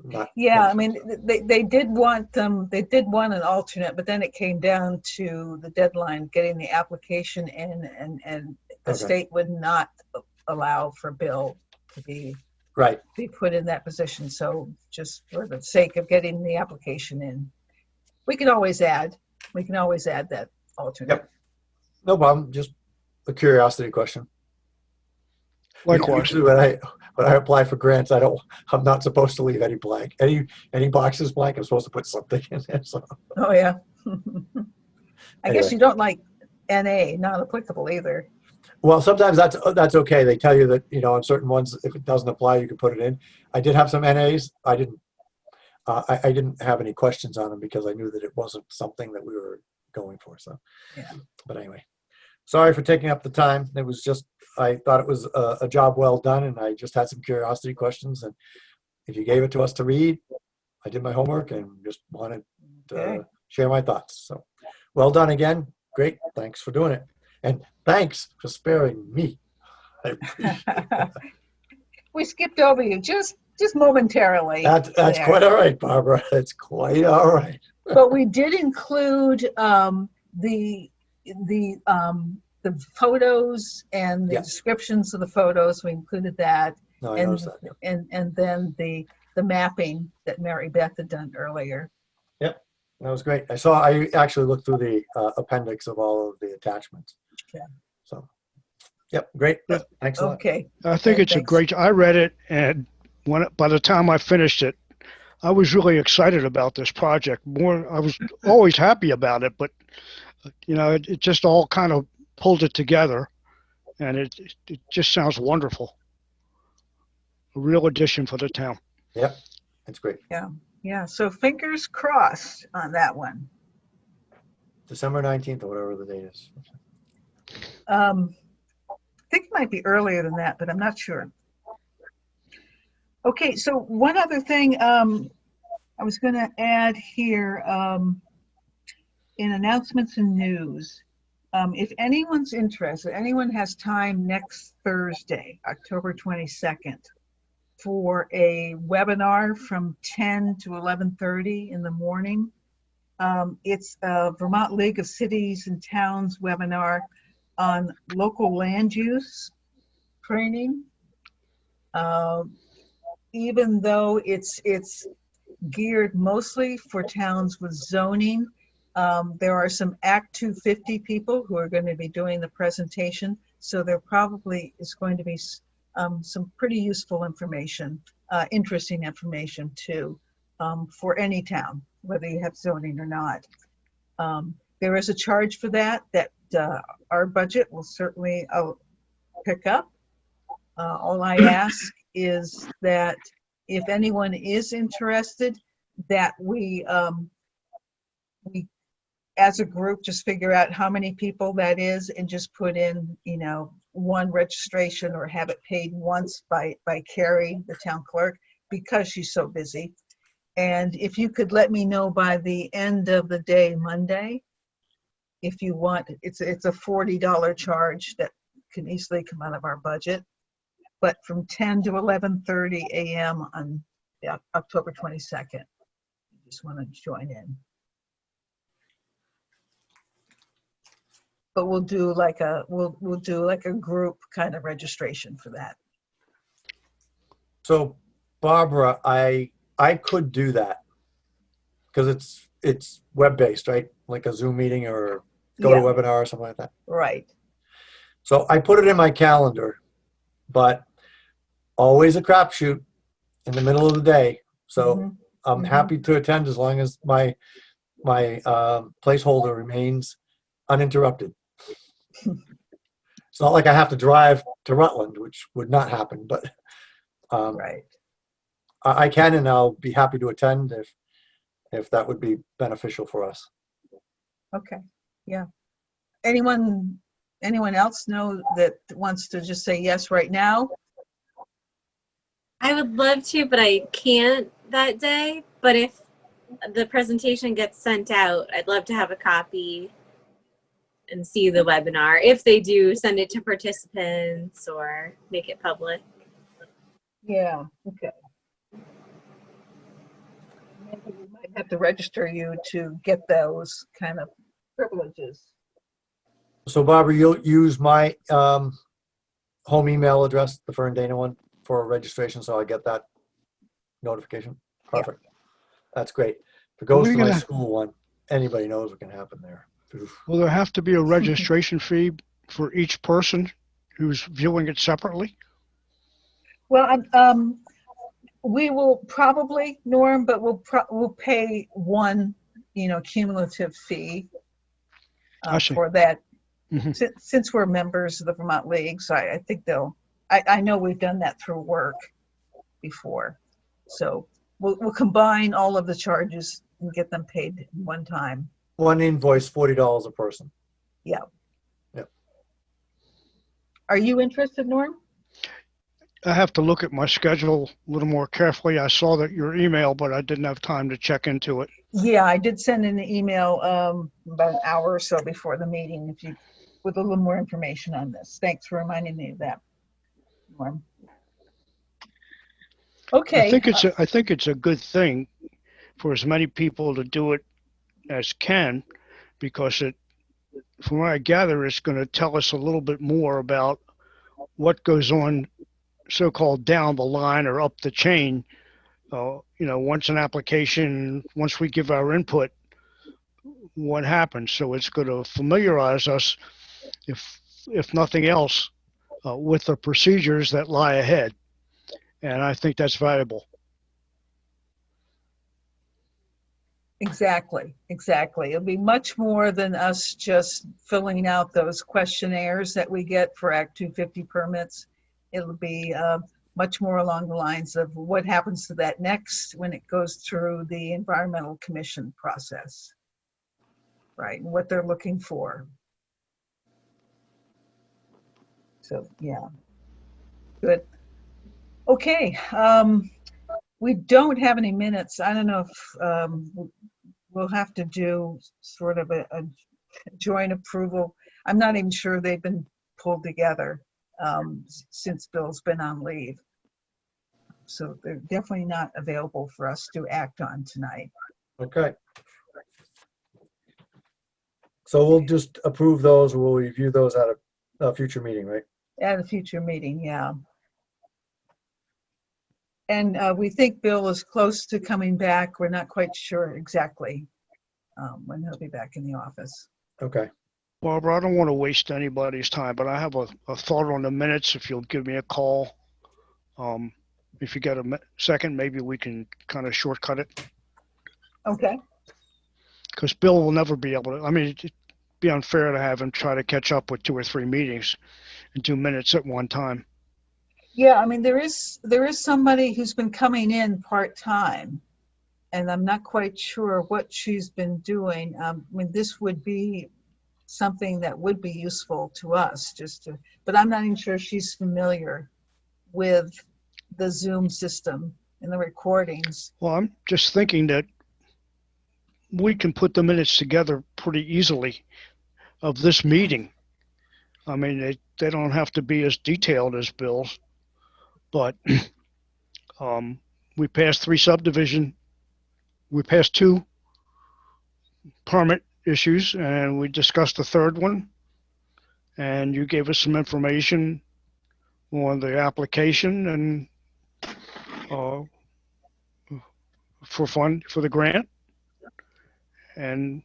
not. Yeah, I mean, they did want an alternate, but then it came down to the deadline, getting the application in, and the Okay. state would not allow for Bill to be Right. put in that position. So just for the sake of getting the application in, we can always add that alternate. Yep. No problem. Just a curiosity question. Likewise. Usually when I apply for grants, I'm not supposed to leave any blank. Any boxes blank, I'm supposed to put something in there. So Oh yeah. I guess Anyway. you don't like NA, not applicable either. Well, sometimes that's okay. They tell you that, on certain ones, if it doesn't apply, you can put it in. I did have some NAs. I didn't have any questions on them because I knew that it wasn't something that we were going for. So, Yeah. But anyway, sorry for taking up the time. It was just, I thought it was a job well done, and I just had some curiosity questions. And if you gave it to us to read, I did my homework and just wanted to Okay. share my thoughts. So, well done again. Great. Thanks for doing it. And thanks for sparing me. I appreciate it. We skipped over you just momentarily. That's there. quite all right, Barbara. It's quite all right. But we did include the photos and the Yeah. descriptions of the photos. We included that, No, I and noticed that. Yeah. and then the mapping that Mary Beth had done earlier. That was great. I actually looked through the appendix of all of the attachments. Okay. So, yep, great. Thanks a lot. Okay. I think it's Thanks. I read it, and by the time I finished it, I was really excited about this project. I was always happy about it, but it just all kind of pulled it together, and it just sounds wonderful. A real addition for the town. Yep, that's great. Yeah. So fingers crossed on that one. December 19th or whatever the date is. I think it might be earlier than that, but I'm not sure. Okay, so one other thing I was going to add here in announcements and news. If anyone's interested, anyone has time next Thursday, October 22nd, for a webinar from 10 to 11:30 in the morning. It's a Vermont League of Cities and Towns webinar on local land use training. Even though it's geared mostly for towns with zoning, there are some Act 250 people who are going to be doing the presentation, so there probably is going to be some pretty useful information, interesting information too, for any town, whether you have zoning or not. There is a charge for that our budget will certainly pick up. All I ask is that if anyone is interested, that we as a group, just figure out how many people that is and just put in, one registration or have it paid once by Carrie, the town clerk, because she's so busy. And if you could let me know by the end of the day, Monday, if you want, it's a $40 charge that can easily come out of our budget, but from 10 to 11:30 a.m. on October 22nd. Just want to join in. But we'll do like a group kind of registration for that. So Barbara, I could do that because it's web-based, right? Like a Zoom meeting or Yeah. GoToWebinar or something like that. Right. So I put it in my calendar, but always a crapshoot in the middle of the day. So Mhm. I'm happy to attend as long as my placeholder remains uninterrupted. It's not like I have to drive to Rutland, which would not happen, but Right. I can, and I'll be happy to attend if that would be beneficial for us. Okay. Yeah. Anyone else know that wants to just say yes right now? I would love to, but I can't that day. But if the presentation gets sent out, I'd love to have a copy and see the webinar. If they do send it to participants or make it public. Yeah. Okay. Maybe we might have to register you to get those kind of privileges. So Barbara, you'll use my home email address, the Ferndana one, for registration, so I get that notification. Perfect. Yeah. That's great. If it goes to my school one, anybody knows what can happen there. Oof. Will there have to be a registration fee for each person who's viewing it separately? Well, we will probably, Norm, but we'll pay one, cumulative fee for that. Mm-hmm. Since we're members of the Vermont League, so I think I know we've done that through work before. So we'll combine all of the charges and get them paid one time. One invoice, $40 a person. Yeah. Yep. Are you interested, Norm? I have to look at my schedule a little more carefully. I saw that your email, but I didn't have time to check into it. Yeah, I did send an email about an hour or so before the meeting with a little more information on this. Thanks for reminding me of that, Norm. Okay. I think it's a good thing for as many people to do it as can, because from what I gather, it's going to tell us a little bit more about what goes on, so-called down the line or up the chain. Once we give our input, what happens. So it's going to familiarize us, if nothing else, with the procedures that lie ahead. And I think that's valuable. Exactly. It'll be much more than us just filling out those questionnaires that we get for Act 250 permits. It'll be much more along the lines of what happens to that next when it goes through the Environmental Commission process, right? And what they're looking for. So, yeah. Good. Okay. We don't have any minutes. I don't know if we'll have to do sort of a joint approval. I'm not even sure they've been pulled together since Bill's been on leave. So they're definitely not available for us to act on tonight. Okay. So we'll just approve those, or we'll review those at a future meeting, right? At a future meeting, yeah. And we think Bill is close to coming back. We're not quite sure exactly when he'll be back in the office. Okay. Barbara, I don't want to waste anybody's time, but I have a thought on the minutes. If you'll give me a call, if you get a second, maybe we can kind of shortcut it. Okay. Because Bill will never be able to. I mean, it'd be unfair to have him try to catch up with 2 or 3 meetings in 2 minutes at one time. Yeah, I mean, there is somebody who's been coming in part-time, and I'm not quite sure what she's been doing. I mean, this would be something that would be useful to us, but I'm not even sure she's familiar with the Zoom system and the recordings. Well, I'm just thinking that we can put the minutes together pretty easily of this meeting. I mean, they don't have to be as detailed as Bill's, but we passed 3 subdivision, we passed 2 permit issues, and we discussed the 3rd one. And you gave us some information on the application and for the grant. And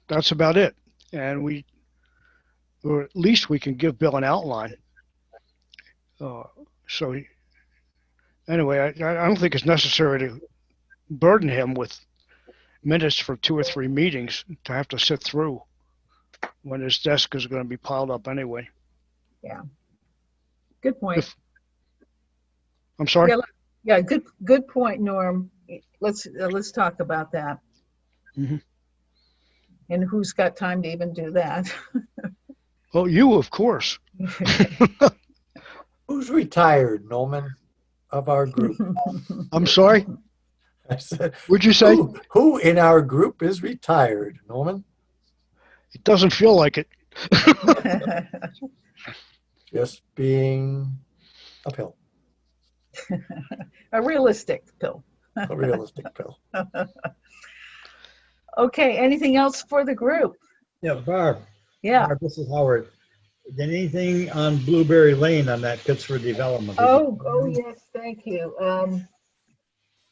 that's about it. And or at least we can give Bill an outline. Anyway, I don't think it's necessary to burden him with minutes for 2 or 3 meetings to have to sit through when his desk is going to be piled up anyway. Yeah. Good point. I'm sorry? Yeah, good point, Norm. Let's talk about that. Mm-hmm. And who's got time to even do that? Oh, you, of course. Who's retired, Norman, of our group? I'm sorry? I said, What'd you say? Who in our group is retired, Norman? It doesn't feel like it. Just being a pill, A realistic pill. a realistic pill. Okay, anything else for the group? Yeah, Barb. Yeah. Barb, this is Howard. Did anything on Blueberry Lane on that Pittsford development? Oh yes, thank you.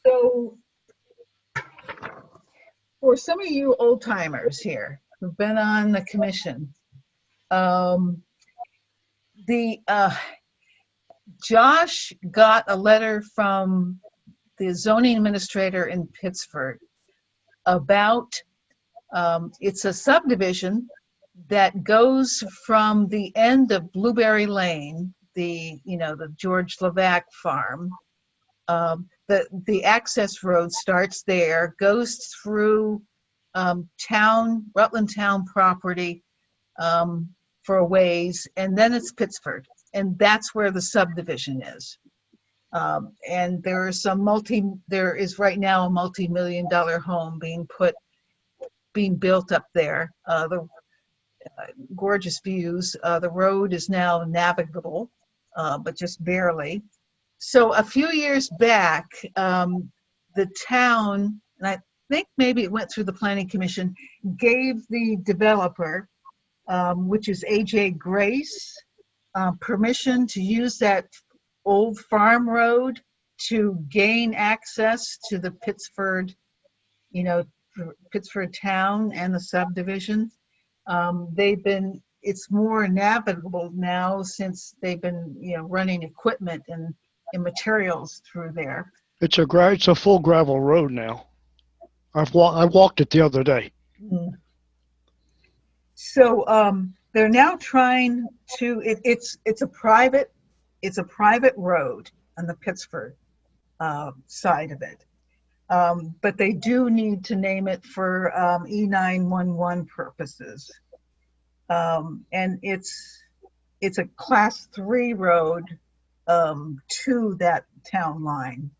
So for some of you old timers here who've been on the commission, Josh got a letter from the zoning administrator in Pittsford about it's a subdivision that goes from the end of Blueberry Lane, the George Levac farm. The access road starts there, goes through Rutland town property for a ways, and then it's Pittsford, and that's where the subdivision is. And there is right now a multi-million-dollar home being built up there. The gorgeous views. The road is now navigable, but just barely. So a few years back, the town, and I think maybe it went through the planning commission, gave the developer, which is AJ Grace, permission to use that old farm road to gain access to the Pittsford town and the subdivision. It's more navigable now since they've been, running equipment and materials through there. It's a full gravel road now. I walked it the other day. Mm. So they're now trying to. It's a private road on the Pittsford side of it, but they do need to name it for E911 purposes, and it's a class 3 road to that town line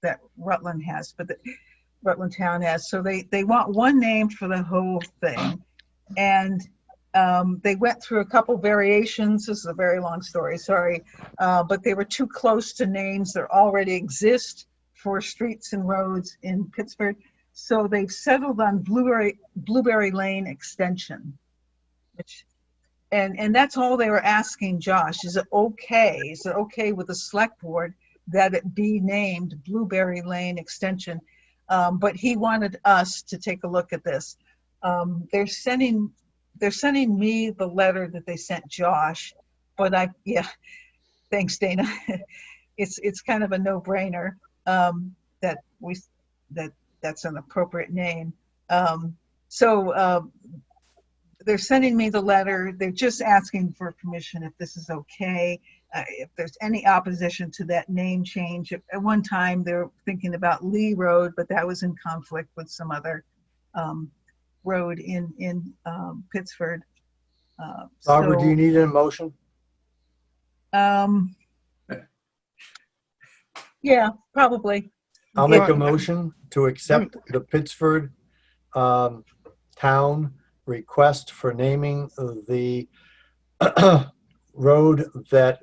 that Rutland has, but Rutland town has. So they want one name for the whole thing, and they went through a couple variations. This is a very long story, sorry, but they were too close to names that already exist for streets and roads in Pittsburgh. So they've settled on Blueberry Lane Extension, and that's all they were asking Josh. Is it okay? Is it okay with the select board that it be named Blueberry Lane Extension? But he wanted us to take a look at this. They're sending me the letter that they sent Josh, but thanks, Dana. It's kind of a no-brainer that's an appropriate name. So they're sending me the letter. They're just asking for permission if this is okay. If there's any opposition to that name change. At one time, they were thinking about Lee Road, but that was in conflict with some other road in Pittsford. Barbara, do you need a motion? Yeah, probably. I'll make a motion to accept the Pittsford town request for naming the road that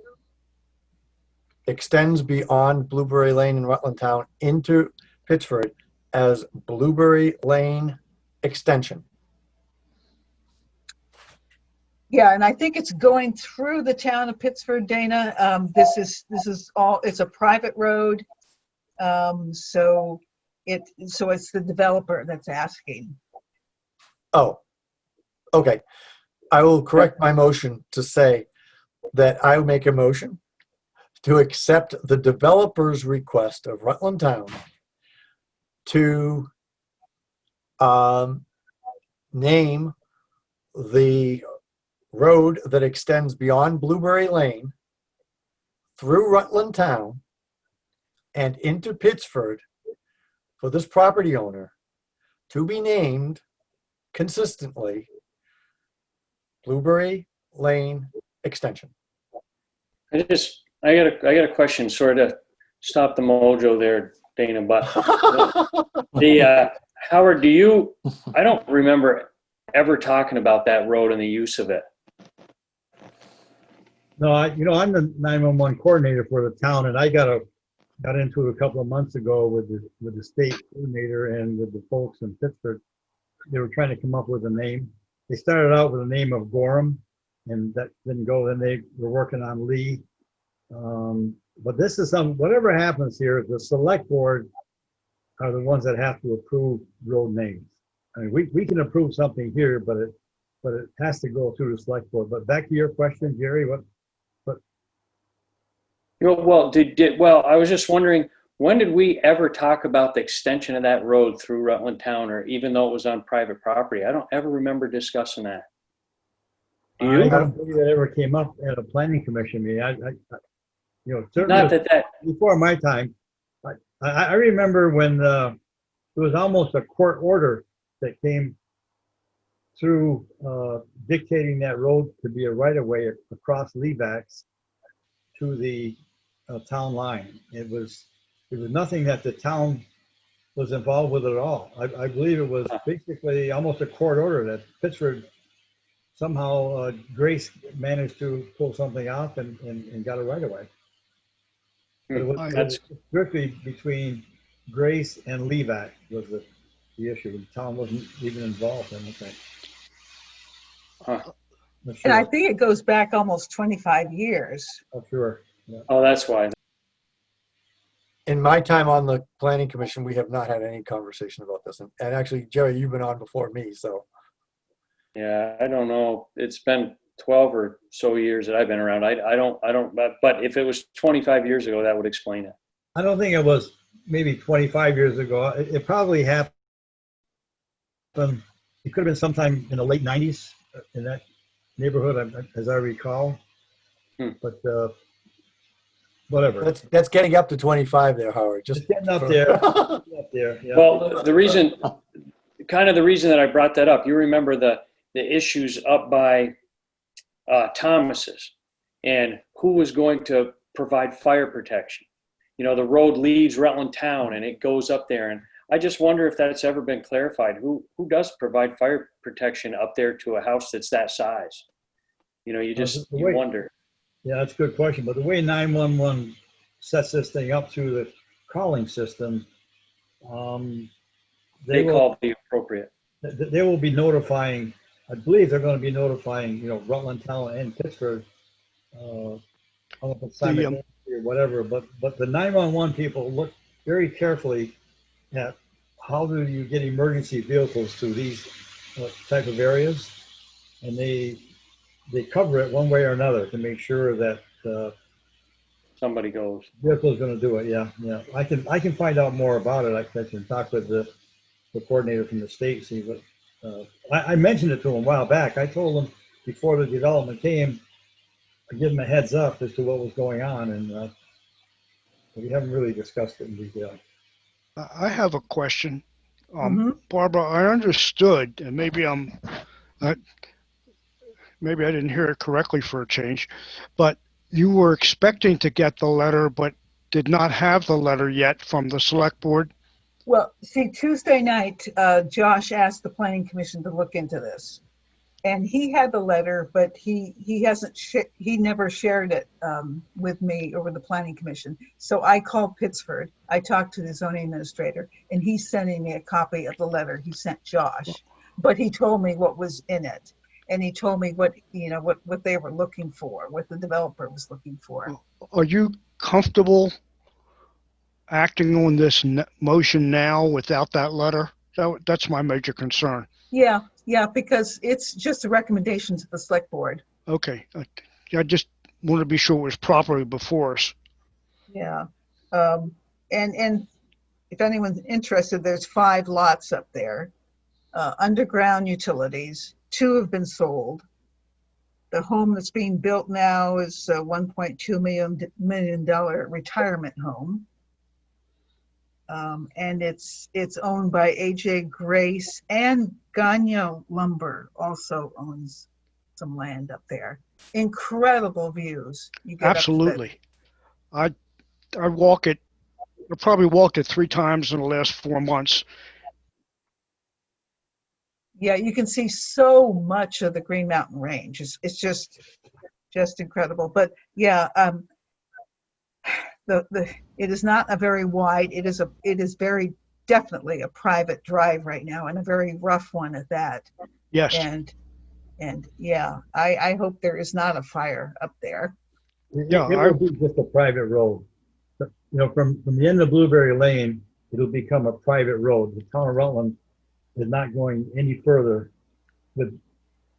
extends beyond Blueberry Lane in Rutland Town into Pittsford as Blueberry Lane Extension. Yeah, and I think it's going through the town of Pittsford, Dana. This is all, it's a private road. So it's the developer that's asking. Oh, okay. I will correct my motion to say that I will make a motion to accept the developer's request of Rutland Town to name the road that extends beyond Blueberry Lane through Rutland Town and into Pittsford for this property owner to be named consistently Blueberry Lane Extension. I got a question, sort of stop the mojo there, Dana, but Howard, I don't remember ever talking about that road and the use of it. No, I'm the 911 coordinator for the town, and I got into it a couple of months ago with the state coordinator and with the folks in Pittsburgh. They were trying to come up with a name. They started out with the name of Gorham, and that didn't go. Then they were working on Lee. But this is whatever happens here, the select board are the ones that have to approve road names. I mean, we can approve something here, but it has to go through the select board. But back to your question, Jerry, what? Well, I was just wondering, when did we ever talk about the extension of that road through Rutland Town, or even though it was on private property? I don't ever remember discussing that. Do you? I don't believe that ever came up at a planning commission meeting. Certainly Not that. Before my time. I remember when there was almost a court order that came through dictating that road to be a right-of-way across Levax to the town line. It was nothing that the town was involved with at all. I believe it was basically almost a court order that Pittsford somehow Grace managed to pull something off and got a right-of-way. But it was strictly between Grace and Levac was the issue. The town wasn't even involved in anything. Sure. And I think it goes back almost 25 years. Oh, sure. Yeah. Oh, that's why. In my time on the planning commission, we have not had any conversation about this. And actually, Jerry, you've been on before me, so. Yeah, I don't know. It's been 12 or so years that I've been around. I don't, but if it was 25 years ago, that would explain it. I don't think it was maybe 25 years ago. It probably happened. It could have been sometime in the late 90s in that neighborhood, as I recall. But whatever. That's getting up to 25 there, Howard. Just getting up there. Up there. Yeah. Well, the reason that I brought that up, you remember the issues up by Thomas's and who was going to provide fire protection. The road leaves Rutland Town and it goes up there. And I just wonder if that's ever been clarified. Who does provide fire protection up there to a house that's that size? You wonder. Yeah, that's a good question. But the way 911 sets this thing up through the calling system, they call the appropriate. They will be notifying. I believe they're going to be notifying, Rutland Town and Pittsburgh, I don't know if it's simultaneously or whatever. But the 911 people look very carefully at how do you get emergency vehicles to these type of areas, and they cover it one way or another to make sure that somebody goes. Vehicle is going to do it. Yeah. I can find out more about it. I can talk with the coordinator from the state, see I mentioned it to him a while back. I told him before the development came, I give him a heads up as to what was going on, and we haven't really discussed it in detail. I have a question. Mhm. Barbara, I understood, and maybe I didn't hear it correctly for a change, but you were expecting to get the letter, but did not have the letter yet from the select board? Well, see, Tuesday night, Josh asked the planning commission to look into this. And he had the letter, but he never shared it with me or with the planning commission. So I called Pittsford. I talked to the zoning administrator, and he's sending me a copy of the letter he sent Josh. But he told me what was in it, and he told me what they were looking for, what the developer was looking for. Are you comfortable acting on this motion now without that letter? That's my major concern. Yeah, because it's just a recommendation to the select board. Okay. I just want to be sure it was properly before us. Yeah. And if anyone's interested, there's 5 lots up there. Underground utilities, 2 have been sold. The home that's being built now is a $1.2 million retirement home. And it's owned by AJ Grace, and Gagnon Lumber also owns some land up there. Incredible views. You get Absolutely. I walk it. I probably walked it 3 times in the last 4 months. Yeah, you can see so much of the Green Mountain Range. It's just incredible. But yeah, it is not a very wide. It is very definitely a private drive right now, and a very rough one at that. Yes. And yeah, I hope there is not a fire up there. It will be just a private road. You know, from the end of Blueberry Lane, it'll become a private road. The town of Rutland is not going any further with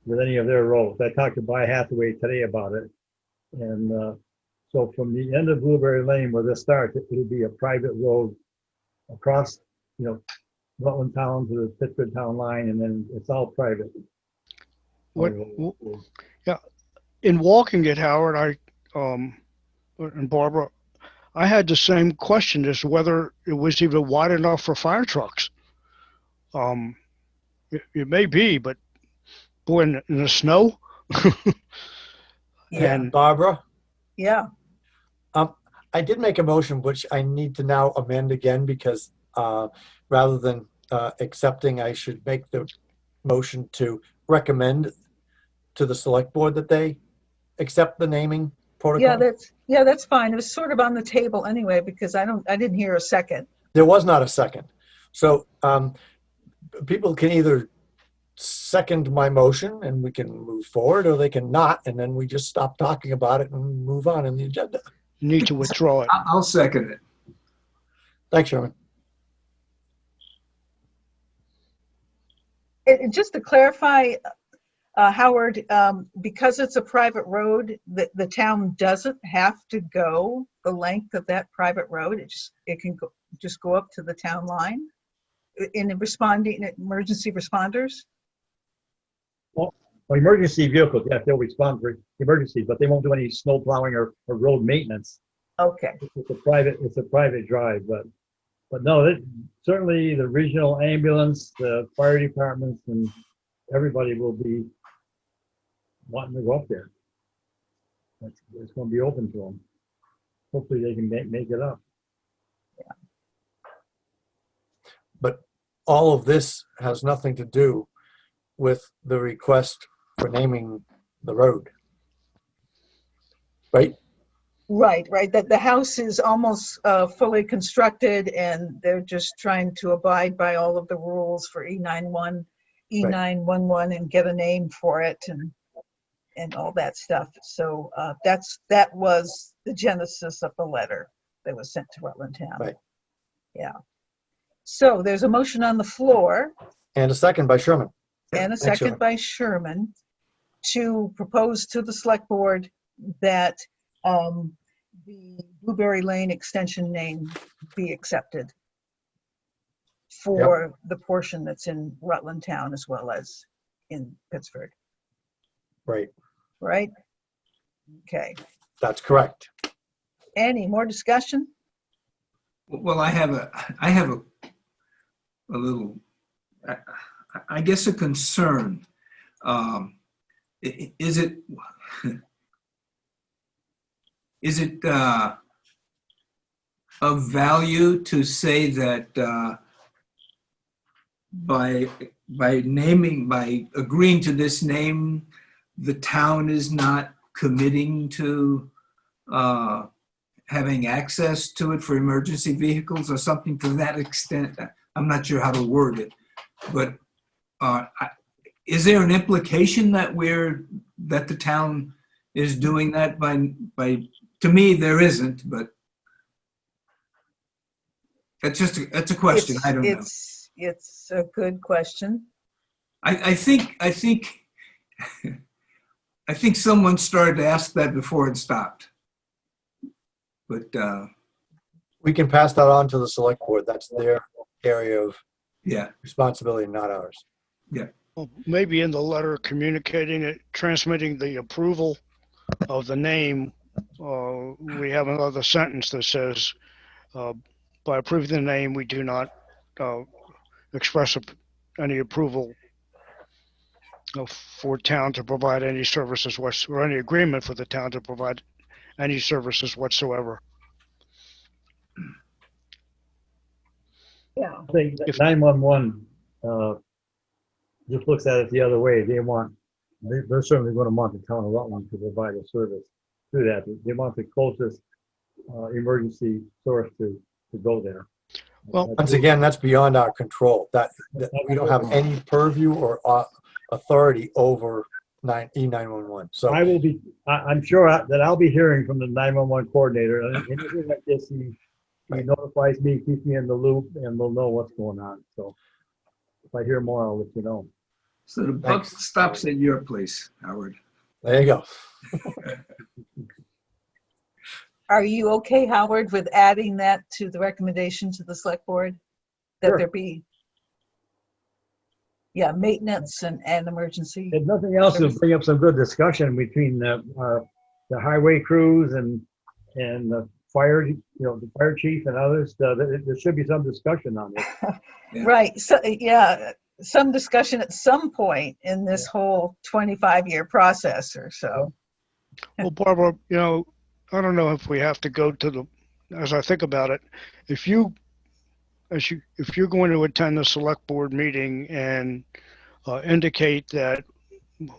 any of their roads. I talked to By Hathaway today about it. And so from the end of Blueberry Lane where this starts, it'll be a private road across, Rutland town to the Pittsburgh town line, and then it's all private. Yeah. In walking it, Howard, and Barbara, I had the same question as whether it was even wide enough for fire trucks. It may be, but boy, in the snow. Yeah. And Barbara, Yeah. I did make a motion, which I need to now amend again because rather than accepting, I should make the motion to recommend to the select board that they accept the naming protocol. That's fine. It was sort of on the table anyway, because I didn't hear a second. There was not a second. So people can either second my motion and we can move forward, or they can not, and then we just stop talking about it and move on in the agenda. you need to withdraw it. I'll second it. Thanks, Sherman. Just to clarify, Howard, because it's a private road, the town doesn't have to go the length of that private road. It can go up to the town line in responding emergency responders. Well, emergency vehicles, yes, they'll respond for emergencies, but they won't do any snow plowing or road maintenance. Okay. It's a private drive, but no, certainly the regional ambulance, the fire departments, and everybody will be wanting to go up there. It's going to be open to them. Hopefully they can make it up. But all of this has nothing to do with the request for naming the road. Right? Right. That the house is almost fully constructed, and they're just trying to abide by all of the rules for E911 and get a name for it and all that stuff. So that was the genesis of the letter that was sent to Rutland Town. Right. Yeah. So there's a motion on the floor And a second by Sherman. and a Thanks, second Sherman. by Sherman to propose to the select board that the Blueberry Lane extension name be accepted. for the portion that's in Rutland Town as well as in Pittsford, Right. right? Okay. That's correct. Any more discussion? Well, I have a little, I guess, a concern. Is it of value to say that by agreeing to this name, the town is not committing to having access to it for emergency vehicles or something to that extent? I'm not sure how to word it, but is there an implication that the town is doing that by? To me, there isn't, but that's a question. I don't know. It's a good question. I think someone started to ask that before it stopped. But We can pass that on to the select board. That's their area of yeah, responsibility, not ours. Well, maybe in the letter communicating it, transmitting the approval of the name, we have another sentence that says, by approving the name, we do not express any approval for town to provide any services or any agreement for the town to provide any services whatsoever. Yeah. I think that 911 just looks at it the other way. They're certainly going to want the town of Rutland to provide a service through that. They want the closest emergency source to go there. Well, Once again, that's beyond our control. That we don't have any purview or authority over E911. So I'm sure that I'll be hearing from the 911 coordinator. And anything like this, he notifies me, keeps me in the loop, and we'll know what's going on. So if I hear more, I'll let you know. so the buck stops at your place, Howard. there you go. Are you okay, Howard, with adding that to the recommendation to the select board? That Sure. there be, maintenance and emergency? If nothing else, it'll bring up some good discussion between the highway crews and the fire, the fire chief and others. There should be some discussion on it. Yeah. Right, so, some discussion at some point in this whole 25-year process or so. well, Barbara, I don't know if we have to go to as I think about it, if you're going to attend the select board meeting and indicate that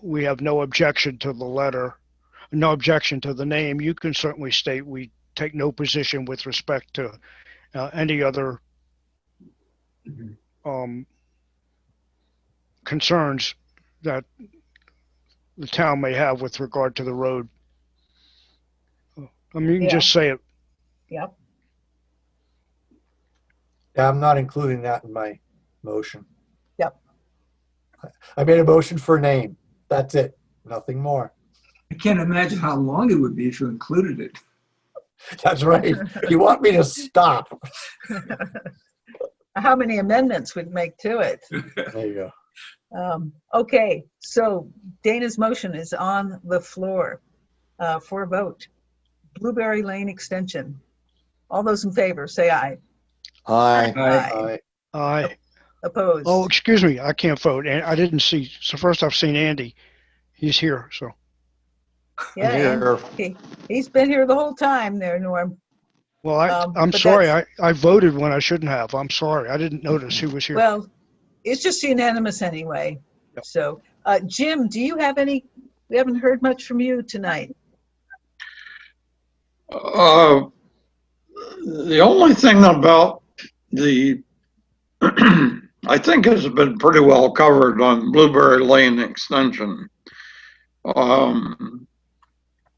we have no objection to the letter, no objection to the name, you can certainly state we take no position with respect to any other concerns that the town may have with regard to the road. I mean, you can just say it. Yep. Yeah, I'm not including that in my motion. Yep. I made a motion for a name. That's it. Nothing more. I can't imagine how long it would be if you included it. That's right. You want me to stop? How many amendments would make to it? There you go. Okay, so Dana's motion is on the floor for a vote. Blueberry Lane extension. All those in favor, say aye. Aye. Aye. Aye. Opposed? Oh, excuse me. I can't vote. And I didn't see. So first I've seen Andy. He's here. So Yeah, Here. and he's been here the whole time there, Norm. well, I'm but sorry. that's- I voted when I shouldn't have. I'm sorry. I didn't notice who was here. Well, it's just unanimous anyway. Yep. So, Jim, do you have any, we haven't heard much from you tonight. The only thing about the, I think has been pretty well covered on Blueberry Lane extension.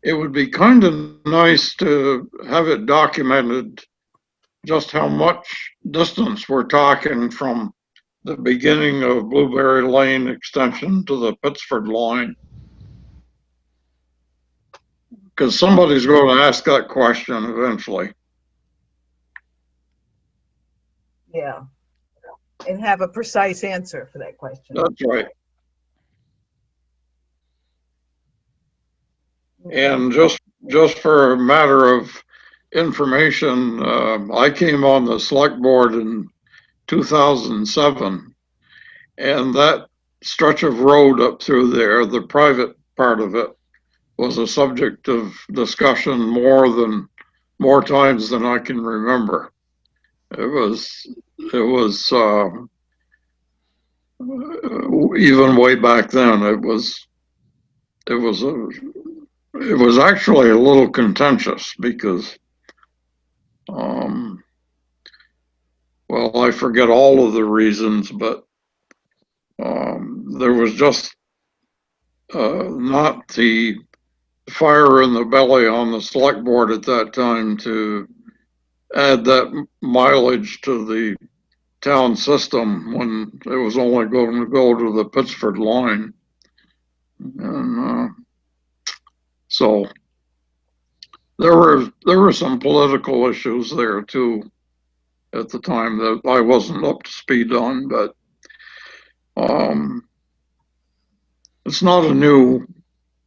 It would be kind of nice to have it documented just how much distance we're talking from the beginning of Blueberry Lane extension to the Pittsford line. Because somebody's going to ask that question eventually. Yeah. and have a precise answer for that question. That's right. And just for a matter of information, I came on the select board in 2007, and that stretch of road up through there, the private part of it, was a subject of discussion more times than I can remember. It was even way back then. It was actually a little contentious because, well, I forget all of the reasons, but there was just not the fire in the belly on the select board at that time to add that mileage to the town system when it was only going to go to the Pittsford line. And so there were some political issues there too at the time that I wasn't up to speed on, but it's not a new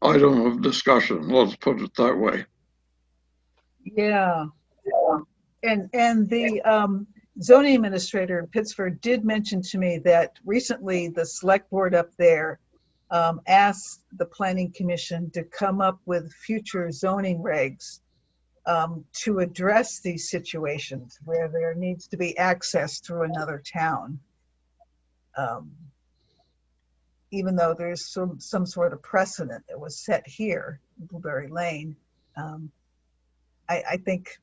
item of discussion, let's put it that way. Yeah. And the zoning administrator in Pittsburgh did mention to me that recently the select board up there asked the planning commission to come up with future zoning regs to address these situations where there needs to be access through another town. Even though there's some sort of precedent that was set here in Blueberry Lane, I think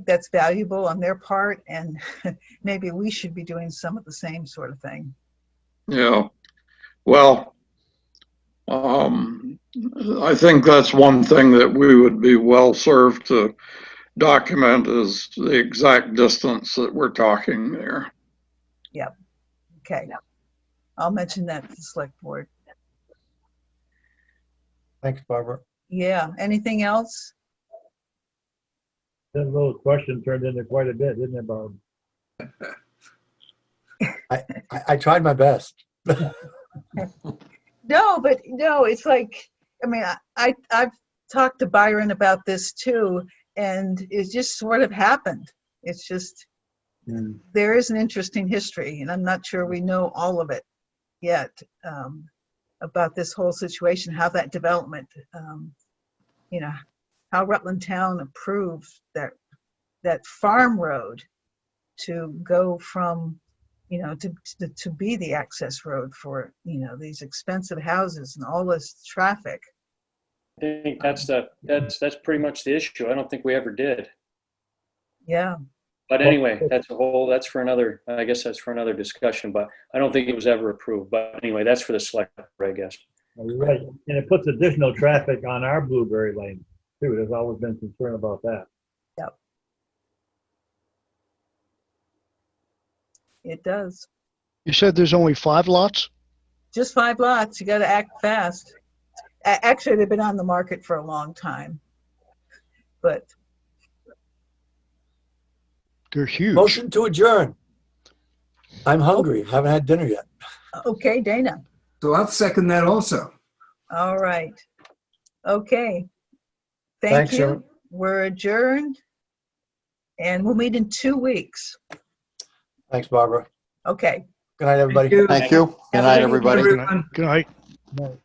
that's valuable on their part, and maybe we should be doing some of the same sort of thing. Yeah, well, I think that's one thing that we would be well served to document is the exact distance that we're talking there. Yep. Okay. I'll mention that to the select board. Thanks, Barbara. Yeah. Anything else? That little question turned into quite a bit, didn't it, Barb? I tried my best. No, but no, it's like, I mean, I've talked to Byron about this too, and it just sort of happened. It's just, there is an interesting history, and I'm not sure we know all of it yet about this whole situation, how that development, how Rutland Town approved that farm road to go from, to be the access road for, these expensive houses and all this traffic. I think that's pretty much the issue. I don't think we ever did. Yeah. But anyway, that's for another, I guess that's for another discussion, but I don't think it was ever approved. But anyway, that's for the select board, I guess. You're right. And it puts additional traffic on our Blueberry Lane too. There's always been concern about that. Yep. It does. You said there's only 5 lots? Just 5 lots. You got to act fast. Actually, they've been on the market for a long time, but They're huge. Motion to adjourn. I'm hungry. Haven't had dinner yet. okay, Dana. So I'll second that also. All right. Okay. Thanks, Thank you. Sharon. We're adjourned, and we'll meet in 2 weeks. Thanks, Barbara. Okay. Good night, everybody. Thank you. Good night, everybody. Everyone. Good night. No.